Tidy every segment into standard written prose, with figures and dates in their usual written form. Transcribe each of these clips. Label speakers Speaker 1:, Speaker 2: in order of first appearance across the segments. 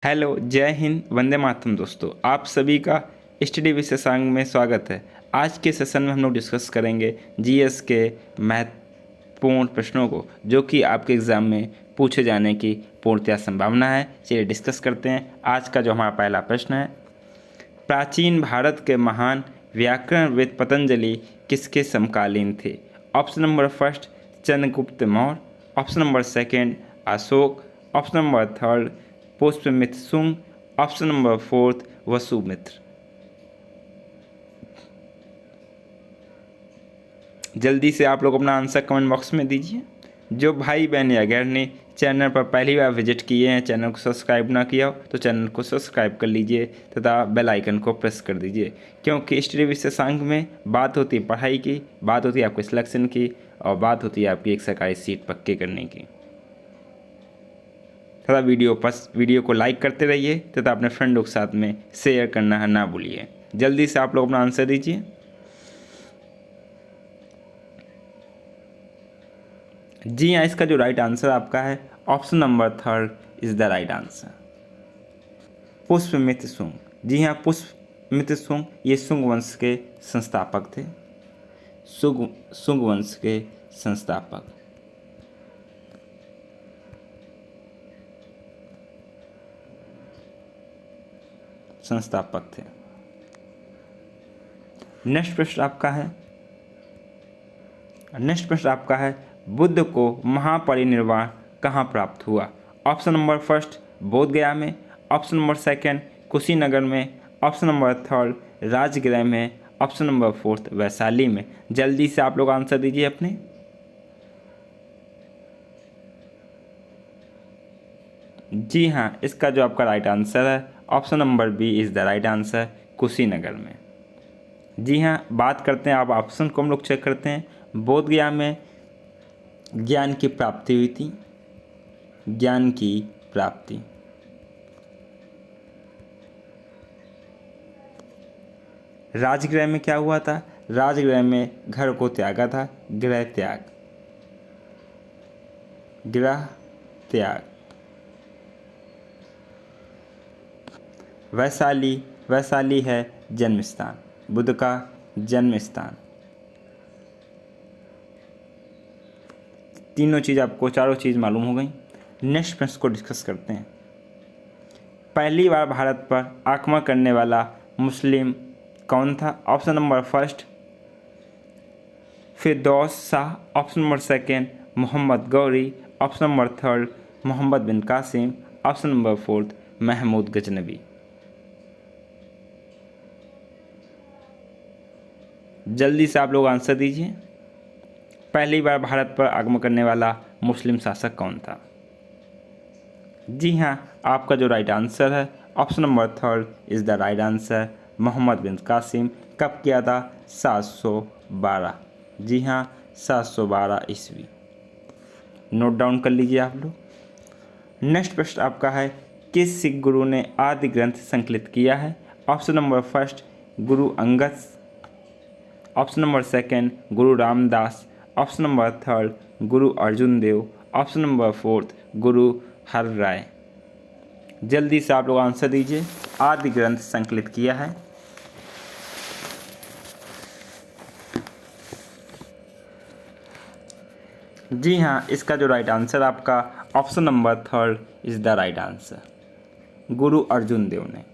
Speaker 1: Hello, जय हिंद, वंदे मातरम दोस्तों। आप सभी का स्टडी विशेषांक में स्वागत है। आज के सेशन में हम लोग डिस्कस करेंगे जीएस के महत्वपूर्ण प्रश्नों को, जो कि आपके एग्ज़ाम में पूछे जाने की पूर्णतया संभावना है। चलिए डिस्कस करते हैं। आज का जो हमारा पहला प्रश्न है, प्राचीन भारत के महान व्याकरणविद पतंजलि किसके समकालीन थे? Option number first Chandragupta Maurya, option number second Ashok, option number third Pushyamitra Shunga, option number fourth Vasumitra. जल्दी से आप लोग अपना आंसर कमेंट बॉक्स में दीजिए। जो भाई बहन या गैर चैनल पर पहली बार विजिट किए हैं, चैनल को सब्सक्राइब ना किया हो तो चैनल को सब्सक्राइब कर लीजिए तथा बेल आइकन को प्रेस कर दीजिए, क्योंकि स्टडी विशेषांक में बात होती है पढ़ाई की, बात होती है आपके सिलेक्शन की, और बात होती है आपकी एक सरकारी सीट पक्के करने की। तथा वीडियो को लाइक करते रहिए तथा अपने फ्रेंडों के साथ में शेयर करना ना भूलिए। जल्दी से आप लोग अपना आंसर दीजिए। जी हाँ, इसका जो राइट आंसर आपका है option number third is the right answer, Pushyamitra Shunga. जी हाँ, पुष्यमित्र शुंग ये शुंग वंश के संस्थापक थे। शुंग वंश के संस्थापक थे। नेक्स्ट प्रश्न आपका है बुद्ध को महापरिनिर्वाण कहाँ प्राप्त हुआ? ऑप्शन नंबर फर्स्ट बोध गया में, ऑप्शन नंबर सेकंड कुशीनगर में, ऑप्शन नंबर थर्ड राजगृह में, ऑप्शन नंबर फोर्थ वैशाली में। जल्दी से आप लोग आंसर दीजिए अपने। जी हाँ, इसका जो आपका राइट आंसर है option number B is the right answer, Kushinagar में। जी हाँ, बात करते हैं, आप ऑप्शन को हम लोग चेक करते हैं। बोध गया में ज्ञान की प्राप्ति हुई थी, ज्ञान की प्राप्ति। राजगृह में क्या हुआ था? राजगृह में घर को त्यागा था, गृह त्याग। वैशाली है जन्म स्थान, बुद्ध का जन्म स्थान। चारों चीज़ मालूम हो गई। नेक्स्ट प्रश्न को डिस्कस करते हैं। पहली बार भारत पर आक्रमण करने वाला मुस्लिम कौन था? Option number first Firdaus Shah, option number second Mohammad Ghori, option number third Mohammad bin Qasim, option number fourth Mahmud Ghaznavi. जल्दी से आप लोग आंसर दीजिए। पहली बार भारत पर आक्रमण करने वाला मुस्लिम शासक कौन था? जी हाँ, आपका जो राइट आंसर है option number third is the right answer, Mohammad bin Qasim. कब किया था? 712। जी हाँ, 712 ईस्वी। नोट डाउन कर लीजिए आप लोग। नेक्स्ट प्रश्न आपका है किस सिख गुरु ने आदि ग्रंथ संकलित किया है? Option number first Guru Angad, option number second गुरु रामदास, ऑप्शन नंबर थर्ड गुरु अर्जुन देव, ऑप्शन नंबर फोर्थ गुरु हर राय। जल्दी से आप लोग आंसर दीजिए। आदि ग्रंथ संकलित किया है। जी हाँ, इसका जो राइट आंसर आपका option number third is the right answer, गुरु अर्जुन देव ने।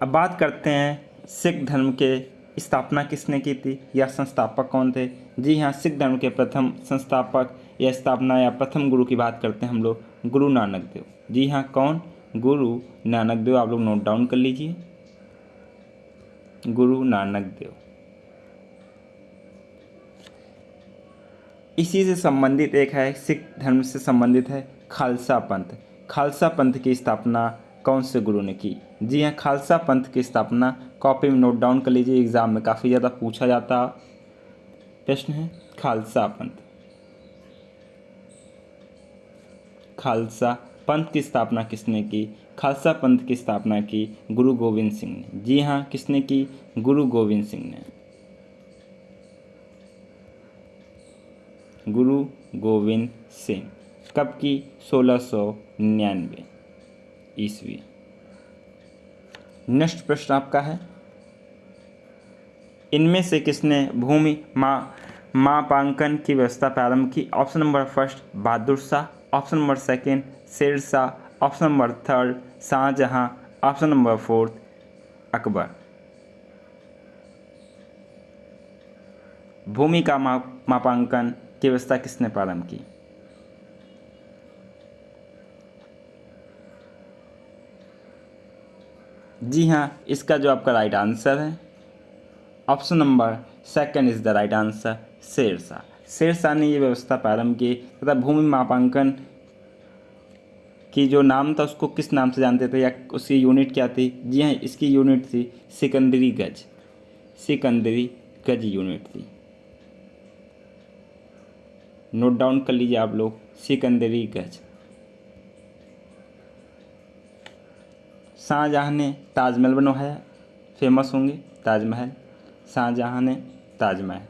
Speaker 1: अब बात करते हैं सिख धर्म के स्थापना किसने की थी या संस्थापक कौन थे? जी हाँ, सिख धर्म के प्रथम संस्थापक या स्थापना या प्रथम गुरु की बात करते हैं हम लोग, गुरु नानक देव। जी हाँ, कौन? गुरु नानक देव। आप लोग नोट डाउन कर लीजिए, गुरु नानक देव। इसी से संबंधित एक है, सिख धर्म से संबंधित है खालसा पंथ। खालसा पंथ की स्थापना कौन से गुरु ने की? जी हाँ, खालसा पंथ की स्थापना, कॉपी में नोट डाउन कर लीजिए, एग्जाम में काफ़ी ज़्यादा पूछा जाता प्रश्न है। खालसा पंथ की स्थापना किसने की? खालसा पंथ की स्थापना की गुरु गोविंद सिंह ने। जी हाँ, किसने की? गुरु गोविंद सिंह ने। गुरु गोविंद सिंह। कब की? 1699। ईस्वी। नेक्स्ट प्रश्न आपका है, इनमें से किसने भूमि मापांकन की व्यवस्था प्रारंभ की? Option number first Bahadur Shah, option number second Sher Shah, option number third Shahjahan, option number fourth Akbar. भूमि का मापांकन की व्यवस्था किसने प्रारंभ की? जी हाँ, इसका जो आपका राइट आंसर है option number second is the right answer, Sher Shah. Sher Shah ने ये व्यवस्था प्रारंभ की तथा भूमि मापांकन की जो नाम था उसको किस नाम से जानते थे या उसकी यूनिट क्या थी? जी हाँ, इसकी यूनिट थी सिकंदरी गज। सिकंदरी गज यूनिट थी, नोट डाउन कर लीजिए आप लोग, सिकंदरी गज। शाहजहां ने ताजमहल बनवाया, फेमस होंगे ताजमहल, शाहजहां ने ताजमहल।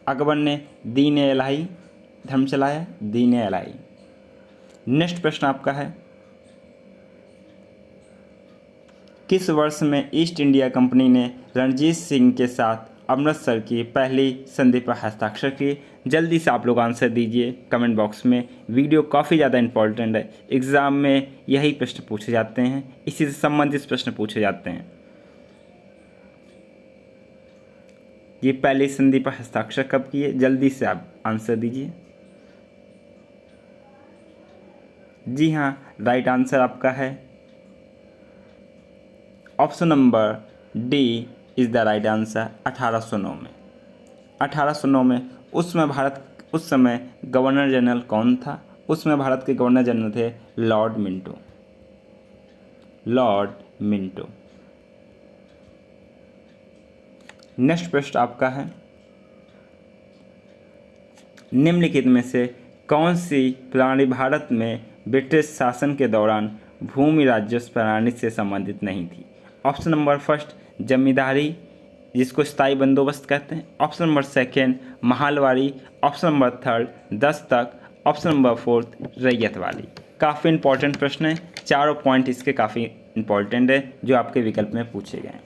Speaker 1: अकबर ने दीन इलाही धर्म चलाया, दीन इलाही। नेक्स्ट प्रश्न आपका है, किस वर्ष में ईस्ट इंडिया कंपनी ने रणजीत सिंह के साथ अमृतसर की पहली संधि पर हस्ताक्षर किए? जल्दी से आप लोग आंसर दीजिए कमेंट बॉक्स में। वीडियो काफ़ी ज़्यादा इंपॉर्टेंट है, एग्ज़ाम में यही प्रश्न पूछे जाते हैं, इसी से संबंधित प्रश्न पूछे जाते हैं। ये पहली संधि पर हस्ताक्षर कब किए? जल्दी से आप आंसर दीजिए। जी हाँ, राइट आंसर आपका है option number D is the right answer, 1809 में। 1809 में उस समय गवर्नर जनरल कौन था? उसमें भारत के गवर्नर जनरल थे Lord Minto. Lord Minto. Next प्रश्न आपका है, निम्नलिखित में से कौन सी प्रणाली भारत में ब्रिटिश शासन के दौरान भूमि राजस्व प्रणाली से संबंधित नहीं थी? ऑप्शन नंबर फर्स्ट जमींदारी, जिसको स्थायी बंदोबस्त कहते हैं, option number second Mahalwari, option number third Dastak, option number fourth ryotwari. काफ़ी इंपॉर्टेंट प्रश्न है, चारों पॉइंट इसके काफ़ी इंपॉर्टेंट है जो आपके विकल्प में पूछे गए हैं।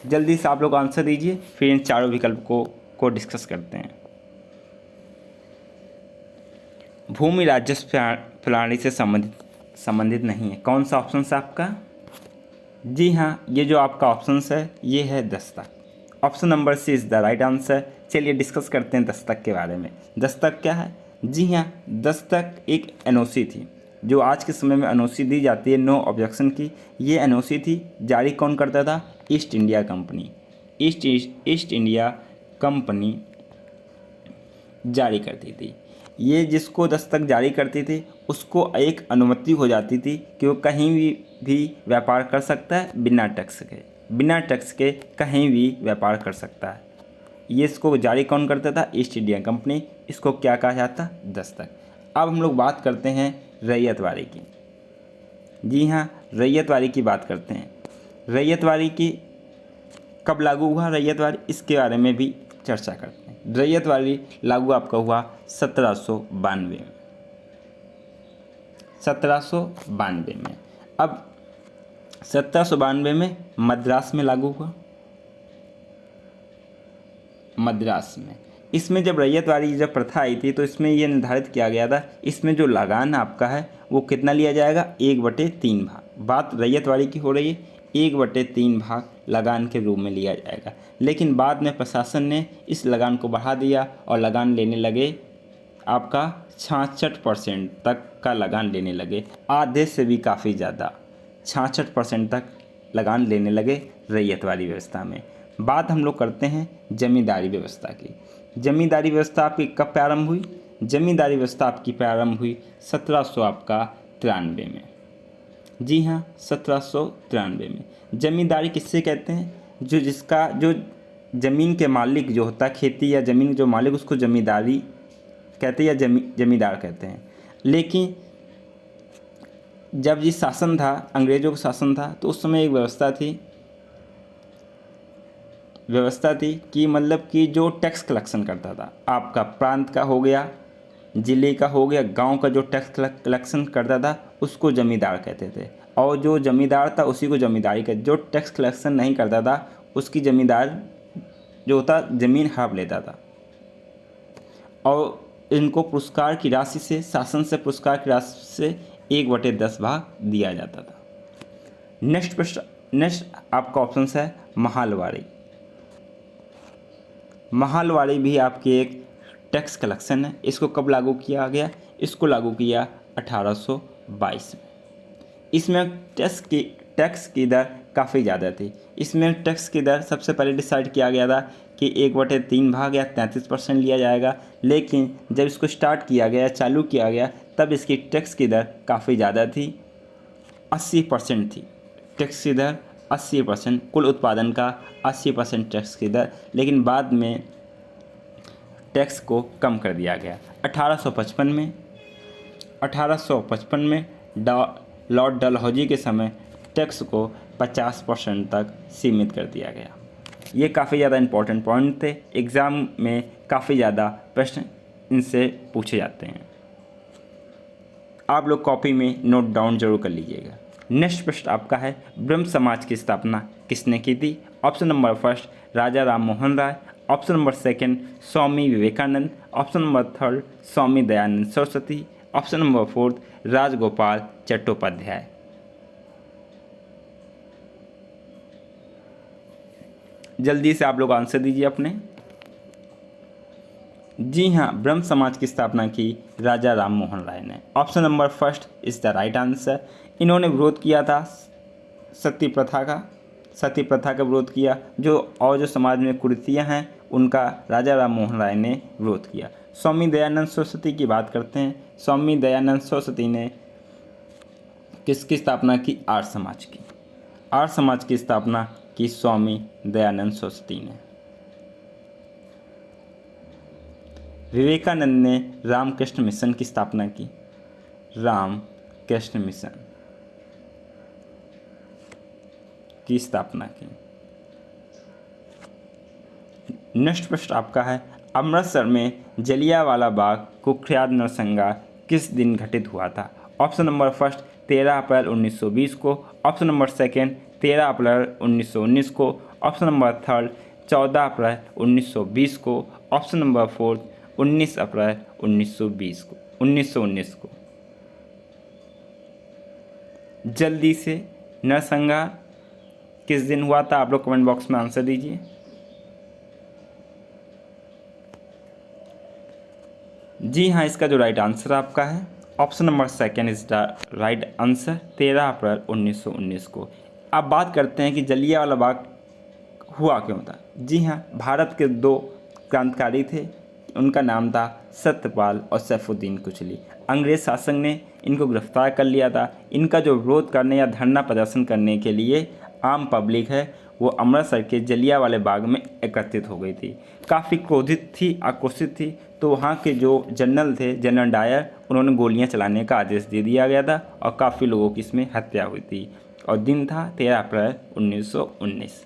Speaker 1: जल्दी से आप लोग आंसर दीजिए, फिर इन चारों विकल्प को डिस्कस करते हैं। भूमि राजस्व प्रणाली से संबंधित नहीं है, कौन सा ऑप्शन है आपका? जी हाँ, ये जो आपका ऑप्शन है ये है दस्तक। Option number C is the right answer. चलिए डिस्कस करते हैं दस्तक के बारे में। दस्तक क्या है? जी हाँ, दस्तक एक एनओसी थी जो आज के समय में एनओसी दी जाती है नो ऑब्जेक्शन की। ये एनओसी थी, जारी कौन करता था? East India company. East India company जारी करती थी। ये जिसको दस्तक जारी करती थी उसको एक अनुमति हो जाती थी कि वो कहीं भी व्यापार कर सकता है बिना टैक्स के कहीं भी व्यापार कर सकता है। ये इसको जारी कौन करता था? East India company. इसको क्या कहा जाता? दस्तक। अब हम लोग बात करते हैं रैयतवाड़ी की। जी हाँ, रैयतवाड़ी की बात करते हैं। रैयतवाड़ी की कब लागू हुआ रैयतवाड़ी, इसके बारे में भी चर्चा करते हैं। रैयतवाड़ी लागू आपका हुआ 1792 में। 1792 में। अब 1792 में मद्रास में लागू हुआ, मद्रास में। इसमें जब रैयतवाड़ी जब प्रथा आई थी तो इसमें यह निर्धारित किया गया था, इसमें जो लगान आपका है वो कितना लिया जाएगा? 1/3 भाग। बात रैयतवाड़ी की हो रही है, 1/3 भाग लगान के रूप में लिया जाएगा। लेकिन बाद में प्रशासन ने इस लगान को बढ़ा दिया और लगान लेने लगे आपका 66% तक का लगान लेने लगे, आधे से भी काफ़ी ज़्यादा 66% तक लगान लेने लगे रैयतवाड़ी व्यवस्था में। बात हम लोग करते हैं जमींदारी व्यवस्था की। जमींदारी व्यवस्था आपकी कब प्रारंभ हुई? जमींदारी व्यवस्था आपकी प्रारंभ हुई 1793 में। जी हाँ, 1793 में। जमींदारी किससे कहते हैं? जो ज़मीन के मालिक जो होता है, खेती या ज़मीन जो मालिक, उसको जमींदारी कहते हैं या जमींदार कहते हैं। लेकिन जब ये शासन था, अंग्रेज़ों का शासन था, तो उस समय एक व्यवस्था थी कि मतलब कि जो टैक्स कलेक्शन करता था, आपका प्रांत का हो गया जिले का हो गया, गांव का जो टैक्स कलेक्शन करता था उसको जमींदार कहते थे, और जो जमींदार था उसी को जमींदारी कहते। जो टैक्स कलेक्शन नहीं करता था उसकी जमींदार जो होता ज़मीन हड़प लेता था, और इनको पुरस्कार की राशि से, शासन से पुरस्कार की राशि से 1/10 भाग दिया जाता था। नेक्स्ट प्रश्न, नेक्स्ट आपका ऑप्शन है महालवाड़ी। महालवाड़ी भी आपकी एक टैक्स कलेक्शन है। इसको कब लागू किया गया? इसको लागू किया 1822 में। इसमें टैक्स की दर काफ़ी ज़्यादा थी। इसमें टैक्स की दर सबसे पहले डिसाइड किया गया था कि 1/3 भाग या 33% लिया जाएगा, लेकिन जब इसको स्टार्ट किया गया, चालू किया गया, तब इसकी टैक्स की दर काफ़ी ज़्यादा थी, 80% थी। टैक्स की दर 80%, कुल उत्पादन का 80% टैक्स की दर। लेकिन बाद में टैक्स को कम कर दिया गया। 1855 में लॉर्ड डलहौजी के समय टैक्स को 50% तक सीमित कर दिया गया। ये काफ़ी ज़्यादा इंपॉर्टेंट पॉइंट थे, एग्ज़ाम में काफ़ी ज़्यादा प्रश्न इनसे पूछे जाते हैं। आप लोग कॉपी में नोट डाउन जरूर कर लीजिएगा। नेक्स्ट प्रश्न आपका है, ब्रह्म समाज की स्थापना किसने की थी? Option number first Raja Ram Mohan Roy, option number second Swami Vivekananda, option number third Swami Dayanand Saraswati, option number fourth Rajgopal Chattopadhyay. जल्दी से आप लोग आंसर दीजिए अपने। जी हाँ, ब्रह्म समाज की स्थापना की राजा राम मोहन राय ने। Option number first is the right answer. इन्होंने विरोध किया था सती प्रथा का विरोध किया, जो समाज में कुरीतियाँ हैं उनका राजा राम मोहन राय ने विरोध किया। स्वामी दयानंद सरस्वती की बात करते हैं। स्वामी दयानंद सरस्वती ने किसकी स्थापना की? आर्य समाज की। आर्य समाज की स्थापना की स्वामी दयानंद सरस्वती ने। विवेकानंद ने रामकृष्ण मिशन की स्थापना की। रामकृष्ण मिशन की स्थापना की। नेक्स्ट प्रश्न आपका है, अमृतसर में जलियांवाला बाग कुख्यात नरसंहार किस दिन घटित हुआ था? ऑप्शन नंबर फर्स्ट 13 अप्रैल 1920 को, ऑप्शन नंबर सेकंड 13 अप्रैल 1919 को, ऑप्शन नंबर थर्ड 14 अप्रैल 1920 को, ऑप्शन नंबर फोर्थ 19 अप्रैल 1919 को। जल्दी से नरसंहार किस दिन हुआ था? आप लोग कमेंट बॉक्स में आंसर दीजिए। जी हाँ, इसका जो राइट आंसर आपका है option number second is the right answer, 13 अप्रैल 1919 को। अब बात करते हैं कि जलियांवाला बाग हुआ क्यों था। जी हाँ, भारत के 2 क्रांतिकारी थे, उनका नाम था सत्यपाल और सैफुद्दीन कोचली। अंग्रेज शासन ने इनको गिरफ्तार कर लिया था। इनका जो विरोध करने या धरना प्रदर्शन करने के लिए आम पब्लिक है वो अमृतसर के जलियांवाले बाग में एकत्रित हो गई थी। काफ़ी क्रोधित थी, आक्रोशित थी, तो वहाँ के जो जनरल थे, जनरल डायर, उन्होंने गोलियां चलाने का आदेश दे दिया गया था और काफ़ी लोगों की इसमें हत्या हुई थी, और दिन था 13 अप्रैल 1919।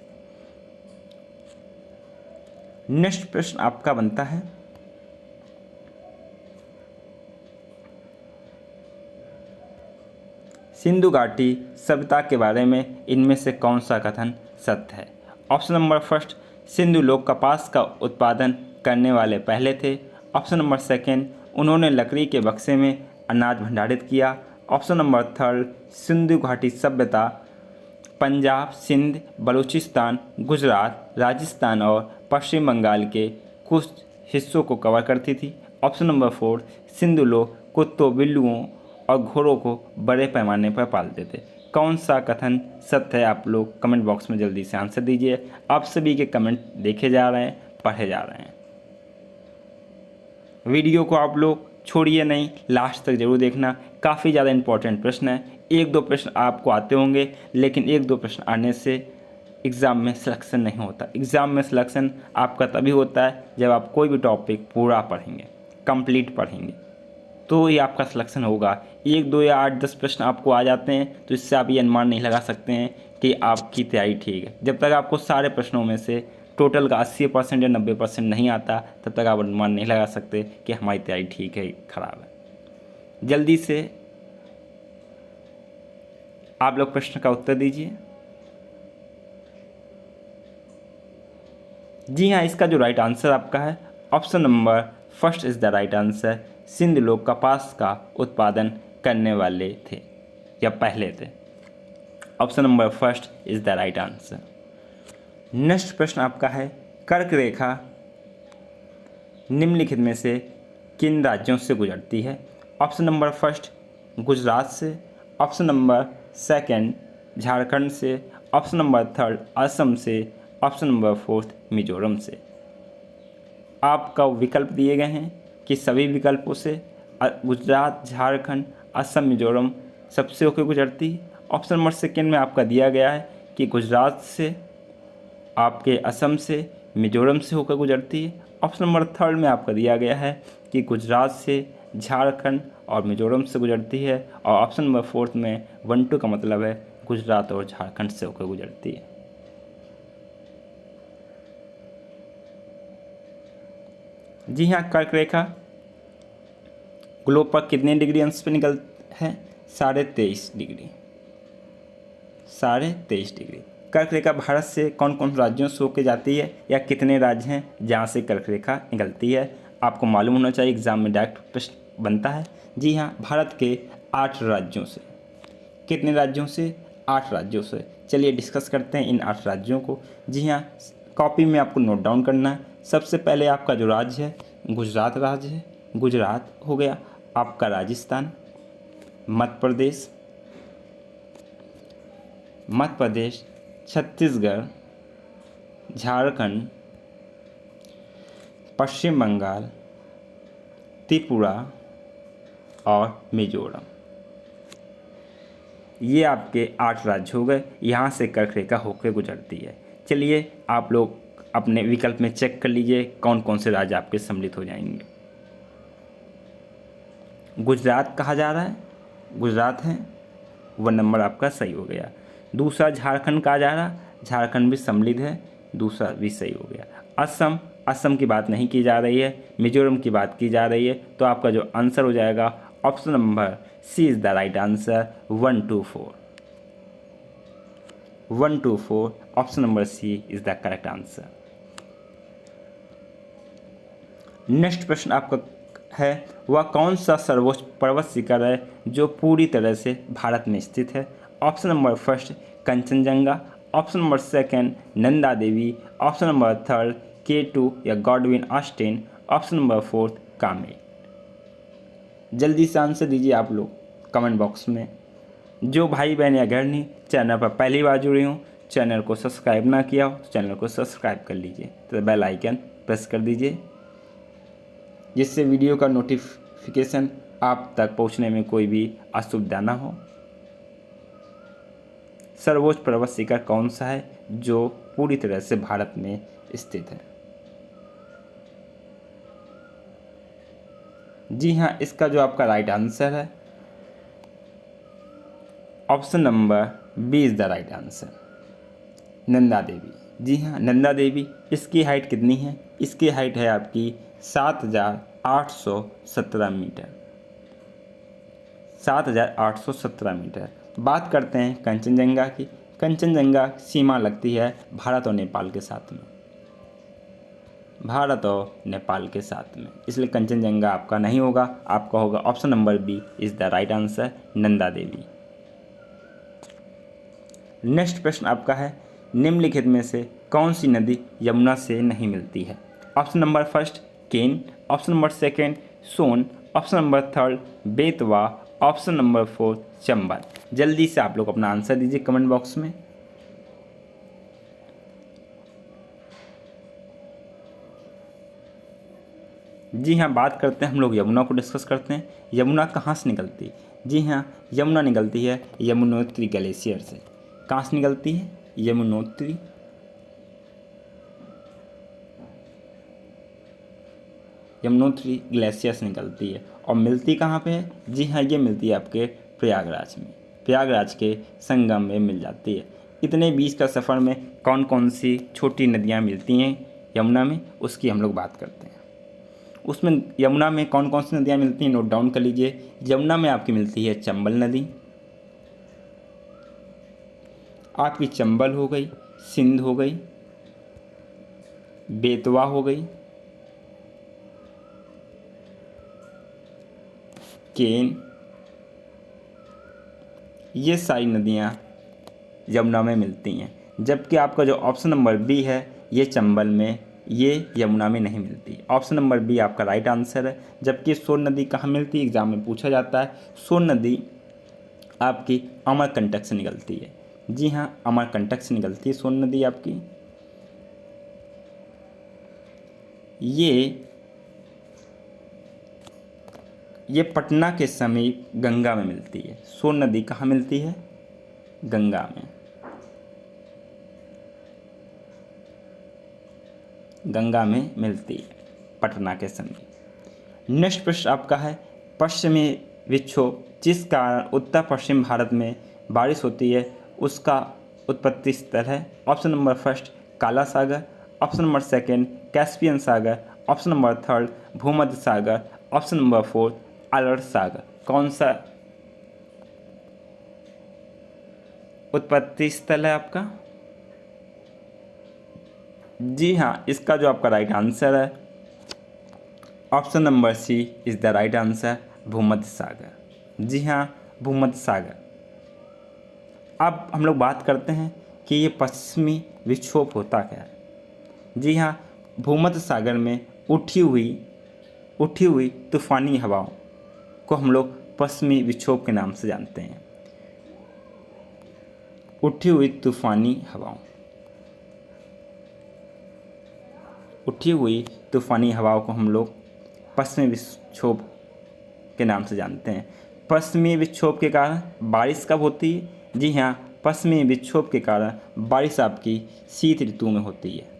Speaker 1: नेक्स्ट प्रश्न आपका बनता है, सिंधु घाटी सभ्यता के बारे में इनमें से कौन सा कथन सत्य है? ऑप्शन नंबर फर्स्ट सिंधु लोग कपास का उत्पादन करने वाले पहले थे। ऑप्शन नंबर सेकंड उन्होंने लकड़ी के बक्से में अनाज भंडारित किया। ऑप्शन नंबर थर्ड सिंधु घाटी सभ्यता पंजाब, सिंध, बलूचिस्तान, गुजरात, राजस्थान और पश्चिम बंगाल के कुछ हिस्सों को कवर करती थी। ऑप्शन नंबर फोर सिंधु लोग कुत्तों, बिल्लियों और घोड़ों को बड़े पैमाने पर पालते थे। कौन सा कथन सत्य है? आप लोग कमेंट बॉक्स में जल्दी से आंसर दीजिए। आप सभी के कमेंट देखे जा रहे हैं, पढ़े जा रहे हैं। वीडियो को आप लोग छोड़िए नहीं, लास्ट तक जरूर देखना, काफ़ी ज़्यादा इंपॉर्टेंट प्रश्न है। 1-2 प्रश्न आपको आते होंगे, लेकिन 1-2 प्रश्न आने से एग्ज़ाम में सिलेक्शन नहीं होता। एग्ज़ाम में सिलेक्शन आपका तभी होता है जब आप कोई भी टॉपिक पूरा पढ़ेंगे, कंप्लीट पढ़ेंगे, तो ये आपका सिलेक्शन होगा। 1-2 या 8-10 प्रश्न आपको आ जाते हैं तो इससे आप ये अनुमान नहीं लगा सकते हैं कि आपकी तैयारी ठीक है। जब तक आपको सारे प्रश्नों में से टोटल का 80% या 90% नहीं आता, तब तक आप अनुमान नहीं लगा सकते कि हमारी तैयारी ठीक है खराब है। जल्दी से आप लोग प्रश्न का उत्तर दीजिए। जी हाँ, इसका जो राइट आंसर आपका है option number first is the right answer. Sindh लोग कपास का उत्पादन करने वाले थे या पहले थे। Option number first is the right answer. Next प्रश्न आपका है, कर्क रेखा निम्नलिखित में से किन राज्यों से गुजरती है? ऑप्शन नंबर फर्स्ट गुजरात से, ऑप्शन नंबर सेकंड झारखंड से, ऑप्शन नंबर थर्ड असम से, ऑप्शन नंबर फोर्थ मिजोरम से। आपका विकल्प दिए गए हैं कि सभी विकल्पों से गुजरात, झारखंड, असम, मिजोरम सबसे होकर गुजरती है। ऑप्शन नंबर सेकंड में आपका दिया गया है कि गुजरात से, आपके असम से, मिजोरम से होकर गुजरती है। ऑप्शन नंबर थर्ड में आपका दिया गया है कि गुजरात से, झारखंड और मिजोरम से गुजरती है। और ऑप्शन नंबर फोर्थ में 1-2 का मतलब है गुजरात और झारखंड से होकर गुजरती है। जी हाँ, कर्क रेखा ग्लोब पर कितने डिग्री अंश पे निकल है? 23.5 डिग्री, 23.5 डिग्री। कर्क रेखा भारत से कौन कौन राज्यों से होकर जाती है या कितने राज्य हैं जहाँ से कर्क रेखा निकलती है? आपको मालूम होना चाहिए, एग्जाम में डायरेक्ट प्रश्न बनता है। जी हाँ, भारत के 8 राज्यों से। कितने राज्यों से? 8 राज्यों से। चलिए डिस्कस करते हैं इन 8 राज्यों को। जी हाँ, कॉपी में आपको नोट डाउन करना है। सबसे पहले आपका जो राज्य है गुजरात राज्य है। गुजरात हो गया आपका, राजस्थान, मध्य प्रदेश, छत्तीसगढ़, झारखंड, पश्चिम बंगाल, त्रिपुरा और मिजोरम। ये आपके 8 राज्य हो गए, यहाँ से कर्क रेखा होकर गुजरती है। चलिए आप लोग अपने विकल्प में चेक कर लीजिए कौन कौन से राज्य आपके सम्मिलित हो जाएंगे। गुजरात कहा जा रहा है, गुजरात है, 1 नंबर आपका सही हो गया। दूसरा झारखंड कहा जा रहा, झारखंड भी सम्मिलित है, दूसरा भी सही हो गया। असम, असम की बात नहीं की जा रही है, मिजोरम की बात की जा रही है, तो आपका जो आंसर हो जाएगा option number C is the right answer, 1 to 4। 1 to 4 option number C is the correct answer. Next प्रश्न आपका है, वह कौन सा सर्वोच्च पर्वत शिखर है जो पूरी तरह से भारत में स्थित है? Option number first Kanchenjunga, option number second Nanda Devi, option number third K2 या Godwin Austen, option number fourth Kamet. जल्दी से आंसर दीजिए आप लोग कमेंट बॉक्स में। जो भाई बहन या गृहिणी चैनल पर पहली बार जुड़े हों, चैनल को सब्सक्राइब ना किया हो तो चैनल को सब्सक्राइब कर लीजिए, तो बेल आइकन प्रेस कर दीजिए, जिससे वीडियो का नोटिफिकेशन आप तक पहुंचने में कोई भी असुविधा ना हो। सर्वोच्च पर्वत शिखर कौन सा है जो पूरी तरह से भारत में स्थित है? जी हाँ, इसका जो आपका राइट आंसर है option number B is the right answer, Nanda Devi. जी हाँ, नंदा देवी। इसकी हाइट कितनी है? इसकी हाइट है आपकी 7,817 मीटर, 7,817 मीटर। बात करते हैं कंचनजंगा की। कंचनजंगा सीमा लगती है भारत और नेपाल के साथ में, भारत और नेपाल के साथ में, इसलिए कंचनजंगा आपका नहीं होगा, आपका होगा option number B is the right answer, Nanda Devi. Next प्रश्न आपका है, निम्नलिखित में से कौन सी नदी यमुना से नहीं मिलती है? Option number first Ken, option number second Son, option number third Betwa, option number fourth Chambal. जल्दी से आप लोग अपना आंसर दीजिए कमेंट बॉक्स में। जी हाँ, बात करते हैं हम लोग यमुना को डिस्कस करते हैं। यमुना कहाँ से निकलती है? जी हाँ, यमुना निकलती है यमुनोत्री ग्लेशियर से। कहाँ से निकलती है? यमुनोत्री ग्लेशियर से निकलती है। और मिलती कहाँ पे है? जी हाँ, ये मिलती है आपके प्रयागराज में, प्रयागराज के संगम में मिल जाती है। इतने बीच का सफ़र में कौन कौन सी छोटी नदियाँ मिलती हैं यमुना में, उसकी हम लोग बात करते हैं। उसमें यमुना में कौन कौन सी नदियाँ मिलती हैं, नोट डाउन कर लीजिए। यमुना में आपकी मिलती है चंबल नदी, आपकी चंबल हो गई, सिंध हो गई, बेतवा हो गई, केन, ये सारी नदियाँ यमुना में मिलती हैं। जबकि आपका जो ऑप्शन नंबर बी है, ये चंबल में, ये यमुना में नहीं मिलती। ऑप्शन नंबर बी आपका राइट आंसर है। जबकि सोन नदी कहाँ मिलती है, एग्जाम में पूछा जाता है। सोन नदी आपकी अमरकंटक से निकलती है। जी हाँ, अमरकंटक से निकलती है सोन नदी आपकी। ये पटना के समीप गंगा में मिलती है। सोन नदी कहाँ मिलती है, गंगा में, गंगा में मिलती है पटना के समीप। नेक्स्ट प्रश्न आपका है, पश्चिमी विक्षोभ जिस कारण उत्तर पश्चिम भारत में बारिश होती है उसका उत्पत्ति स्थल है। ऑप्शन नंबर फर्स्ट काला सागर, ऑप्शन नंबर सेकंड कैस्पियन सागर, ऑप्शन नंबर थर्ड भूमध्य सागर, ऑप्शन नंबर फोर्थ अरब सागर। कौन सा उत्पत्ति स्थल है आपका? जी हाँ, इसका जो आपका राइट आंसर है, option number C is the right answer, भूमध्य सागर। जी हाँ, भूमध्य सागर। अब हम लोग बात करते हैं कि ये पश्चिमी विक्षोभ होता क्या है। जी हाँ, भूमध्य सागर में उठी हुई तूफ़ानी हवाओं को हम लोग पश्चिमी विक्षोभ के नाम से जानते हैं। उठी हुई तूफ़ानी हवाओं को हम लोग पश्चिमी विक्षोभ के नाम से जानते हैं। पश्चिमी विक्षोभ के कारण बारिश कब होती है? जी हाँ, पश्चिमी विक्षोभ के कारण बारिश आपकी शीत ऋतु में होती है।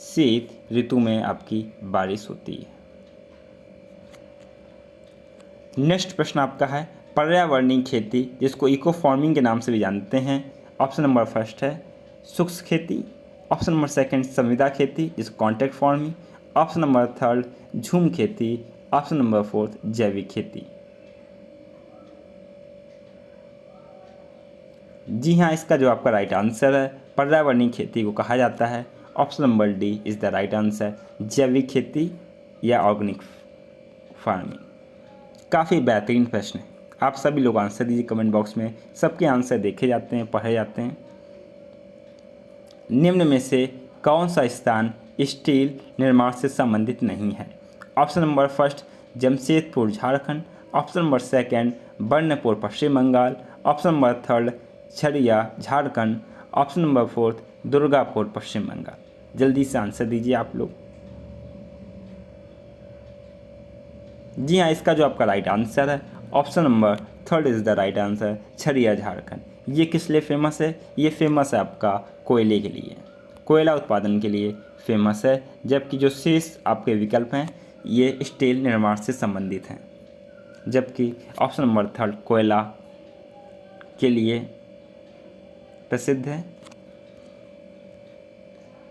Speaker 1: शीत ऋतु में आपकी बारिश होती है। नेक्स्ट प्रश्न आपका है, पर्यावरणीय खेती जिसको इको फार्मिंग के नाम से भी जानते हैं। ऑप्शन नंबर फर्स्ट है शुष्क खेती, ऑप्शन नंबर सेकंड संविदा खेती जिसको contract farming, option number third झूम खेती, ऑप्शन नंबर फोर्थ जैविक खेती। जी हाँ, इसका जो आपका राइट आंसर है, पर्यावरणीय खेती को कहा जाता है। Option number D is the right answer, जैविक खेती या ऑर्गेनिक फार्मिंग। काफ़ी बेहतरीन प्रश्न है। आप सभी लोग आंसर दीजिए कमेंट बॉक्स में, सबके आंसर देखे जाते हैं, पढ़े जाते हैं। निम्न में से कौन सा स्थान स्टील निर्माण से संबंधित नहीं है? Option number first Jamshedpur Jharkhand, option number second Burnpur Paschim Bengal, option number third Chhadiya Jharkhand, option number fourth Durgapur Paschim Bengal. जल्दी से आंसर दीजिए आप लोग। जी हाँ, इसका जो आपका राइट आंसर है, option number third is the right answer, Chhadiya Jharkhand. ये किस लिए फेमस है? ये फेमस है आपका कोयले के लिए, कोयला उत्पादन के लिए फेमस है। जबकि जो शेष आपके विकल्प हैं ये स्टील निर्माण से संबंधित हैं। जबकि ऑप्शन नंबर थर्ड कोयला के लिए प्रसिद्ध है।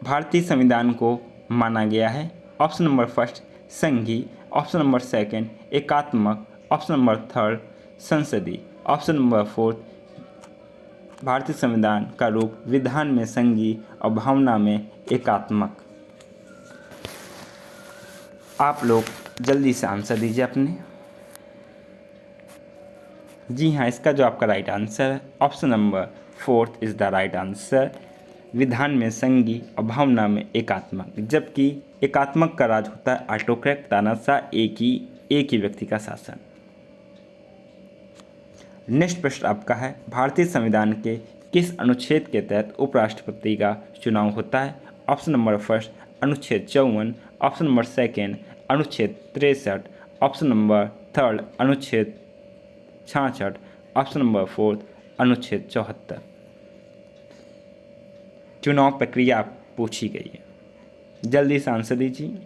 Speaker 1: भारतीय संविधान को माना गया है। ऑप्शन नंबर फर्स्ट संघीय, ऑप्शन नंबर सेकंड एकात्मक, ऑप्शन नंबर थर्ड संसदीय, ऑप्शन नंबर फोर्थ भारतीय संविधान का रूप विधान में संघीय और भावना में एकात्मक। आप लोग जल्दी से आंसर दीजिए अपने। जी हाँ, इसका जो आपका राइट आंसर है, option number fourth is the right answer, विधान में संघीय और भावना में एकात्मक। जबकि एकात्मक का राज होता है ऑटोक्रेट, तानाशाह, एक ही व्यक्ति का शासन। नेक्स्ट प्रश्न आपका है, भारतीय संविधान के किस अनुच्छेद के तहत उपराष्ट्रपति का चुनाव होता है? ऑप्शन नंबर फर्स्ट अनुच्छेद 54, ऑप्शन नंबर सेकंड अनुच्छेद 63, ऑप्शन नंबर थर्ड अनुच्छेद 66, ऑप्शन नंबर फोर्थ अनुच्छेद 74। चुनाव प्रक्रिया पूछी गई है, जल्दी से आंसर दीजिए।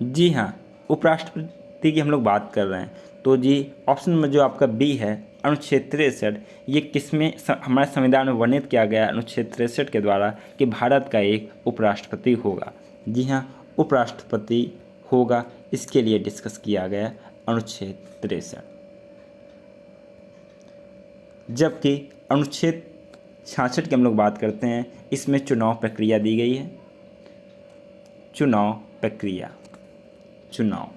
Speaker 1: जी हाँ, उपराष्ट्रपति की हम लोग बात कर रहे हैं तो जी ऑप्शन नंबर जो आपका बी है अनुच्छेद 63, ये किसमें हमारे संविधान में वर्णित किया गया है अनुच्छेद 63 के द्वारा कि भारत का एक उपराष्ट्रपति होगा। जी हाँ, उपराष्ट्रपति होगा, इसके लिए डिस्कस किया गया अनुच्छेद 63। जबकि अनुच्छेद 66 की हम लोग बात करते हैं, इसमें चुनाव प्रक्रिया दी गई है। चुनाव प्रक्रिया, चुनाव,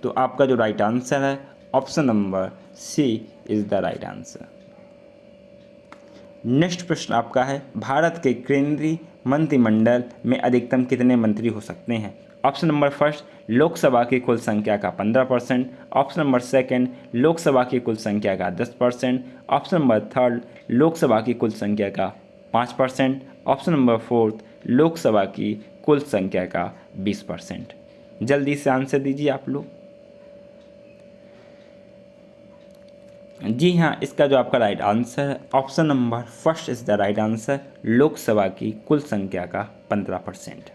Speaker 1: तो आपका जो राइट आंसर है option number C is the right answer. Next प्रश्न आपका है, भारत के केंद्रीय मंत्रिमंडल में अधिकतम कितने मंत्री हो सकते हैं? ऑप्शन नंबर फर्स्ट, लोकसभा की कुल संख्या का 15%। ऑप्शन नंबर सेकंड, लोकसभा की कुल संख्या का 10%। ऑप्शन नंबर थर्ड, लोकसभा की कुल संख्या का 5%। ऑप्शन नंबर फोर्थ, लोकसभा की कुल संख्या का 20%। जल्दी से आंसर दीजिए आप लोग। जी हाँ, इसका जो आपका राइट आंसर है option number first is the right answer, Lok Sabha की कुल संख्या का 15%।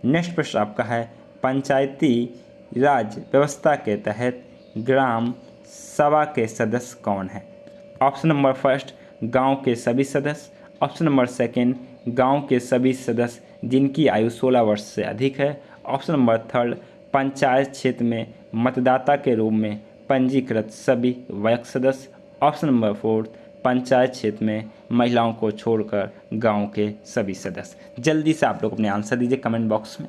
Speaker 1: नेक्स्ट प्रश्न आपका है, पंचायती राज व्यवस्था के तहत ग्राम सभा के सदस्य कौन है? ऑप्शन नंबर फर्स्ट, गांव के सभी सदस्य। ऑप्शन नंबर सेकंड, गांव के सभी सदस्य जिनकी आयु 16 वर्ष से अधिक है। ऑप्शन नंबर थर्ड, पंचायत क्षेत्र में मतदाता के रूप में पंजीकृत सभी वयस्क सदस्य। ऑप्शन नंबर फोर्थ, पंचायत क्षेत्र में महिलाओं को छोड़कर गांव के सभी सदस्य। जल्दी से आप लोग अपने आंसर दीजिए कमेंट बॉक्स में।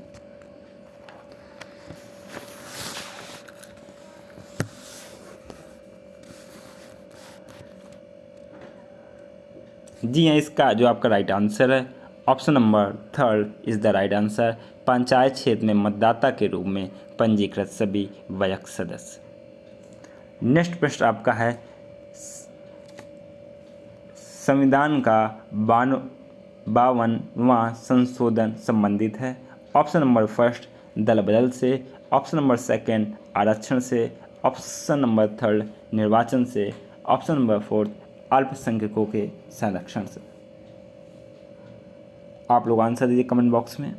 Speaker 1: जी हाँ, इसका जो आपका राइट आंसर है option number third is the right answer, panchayat क्षेत्र में मतदाता के रूप में पंजीकृत सभी वयस्क सदस्य। नेक्स्ट प्रश्न आपका है, संविधान का 52वां संशोधन संबंधित है। ऑप्शन नंबर फर्स्ट, दल बदल से। ऑप्शन नंबर सेकंड, आरक्षण से। ऑप्शन नंबर थर्ड, निर्वाचन से। ऑप्शन नंबर फोर्थ, अल्पसंख्यकों के संरक्षण से। आप लोग आंसर दीजिए कमेंट बॉक्स में।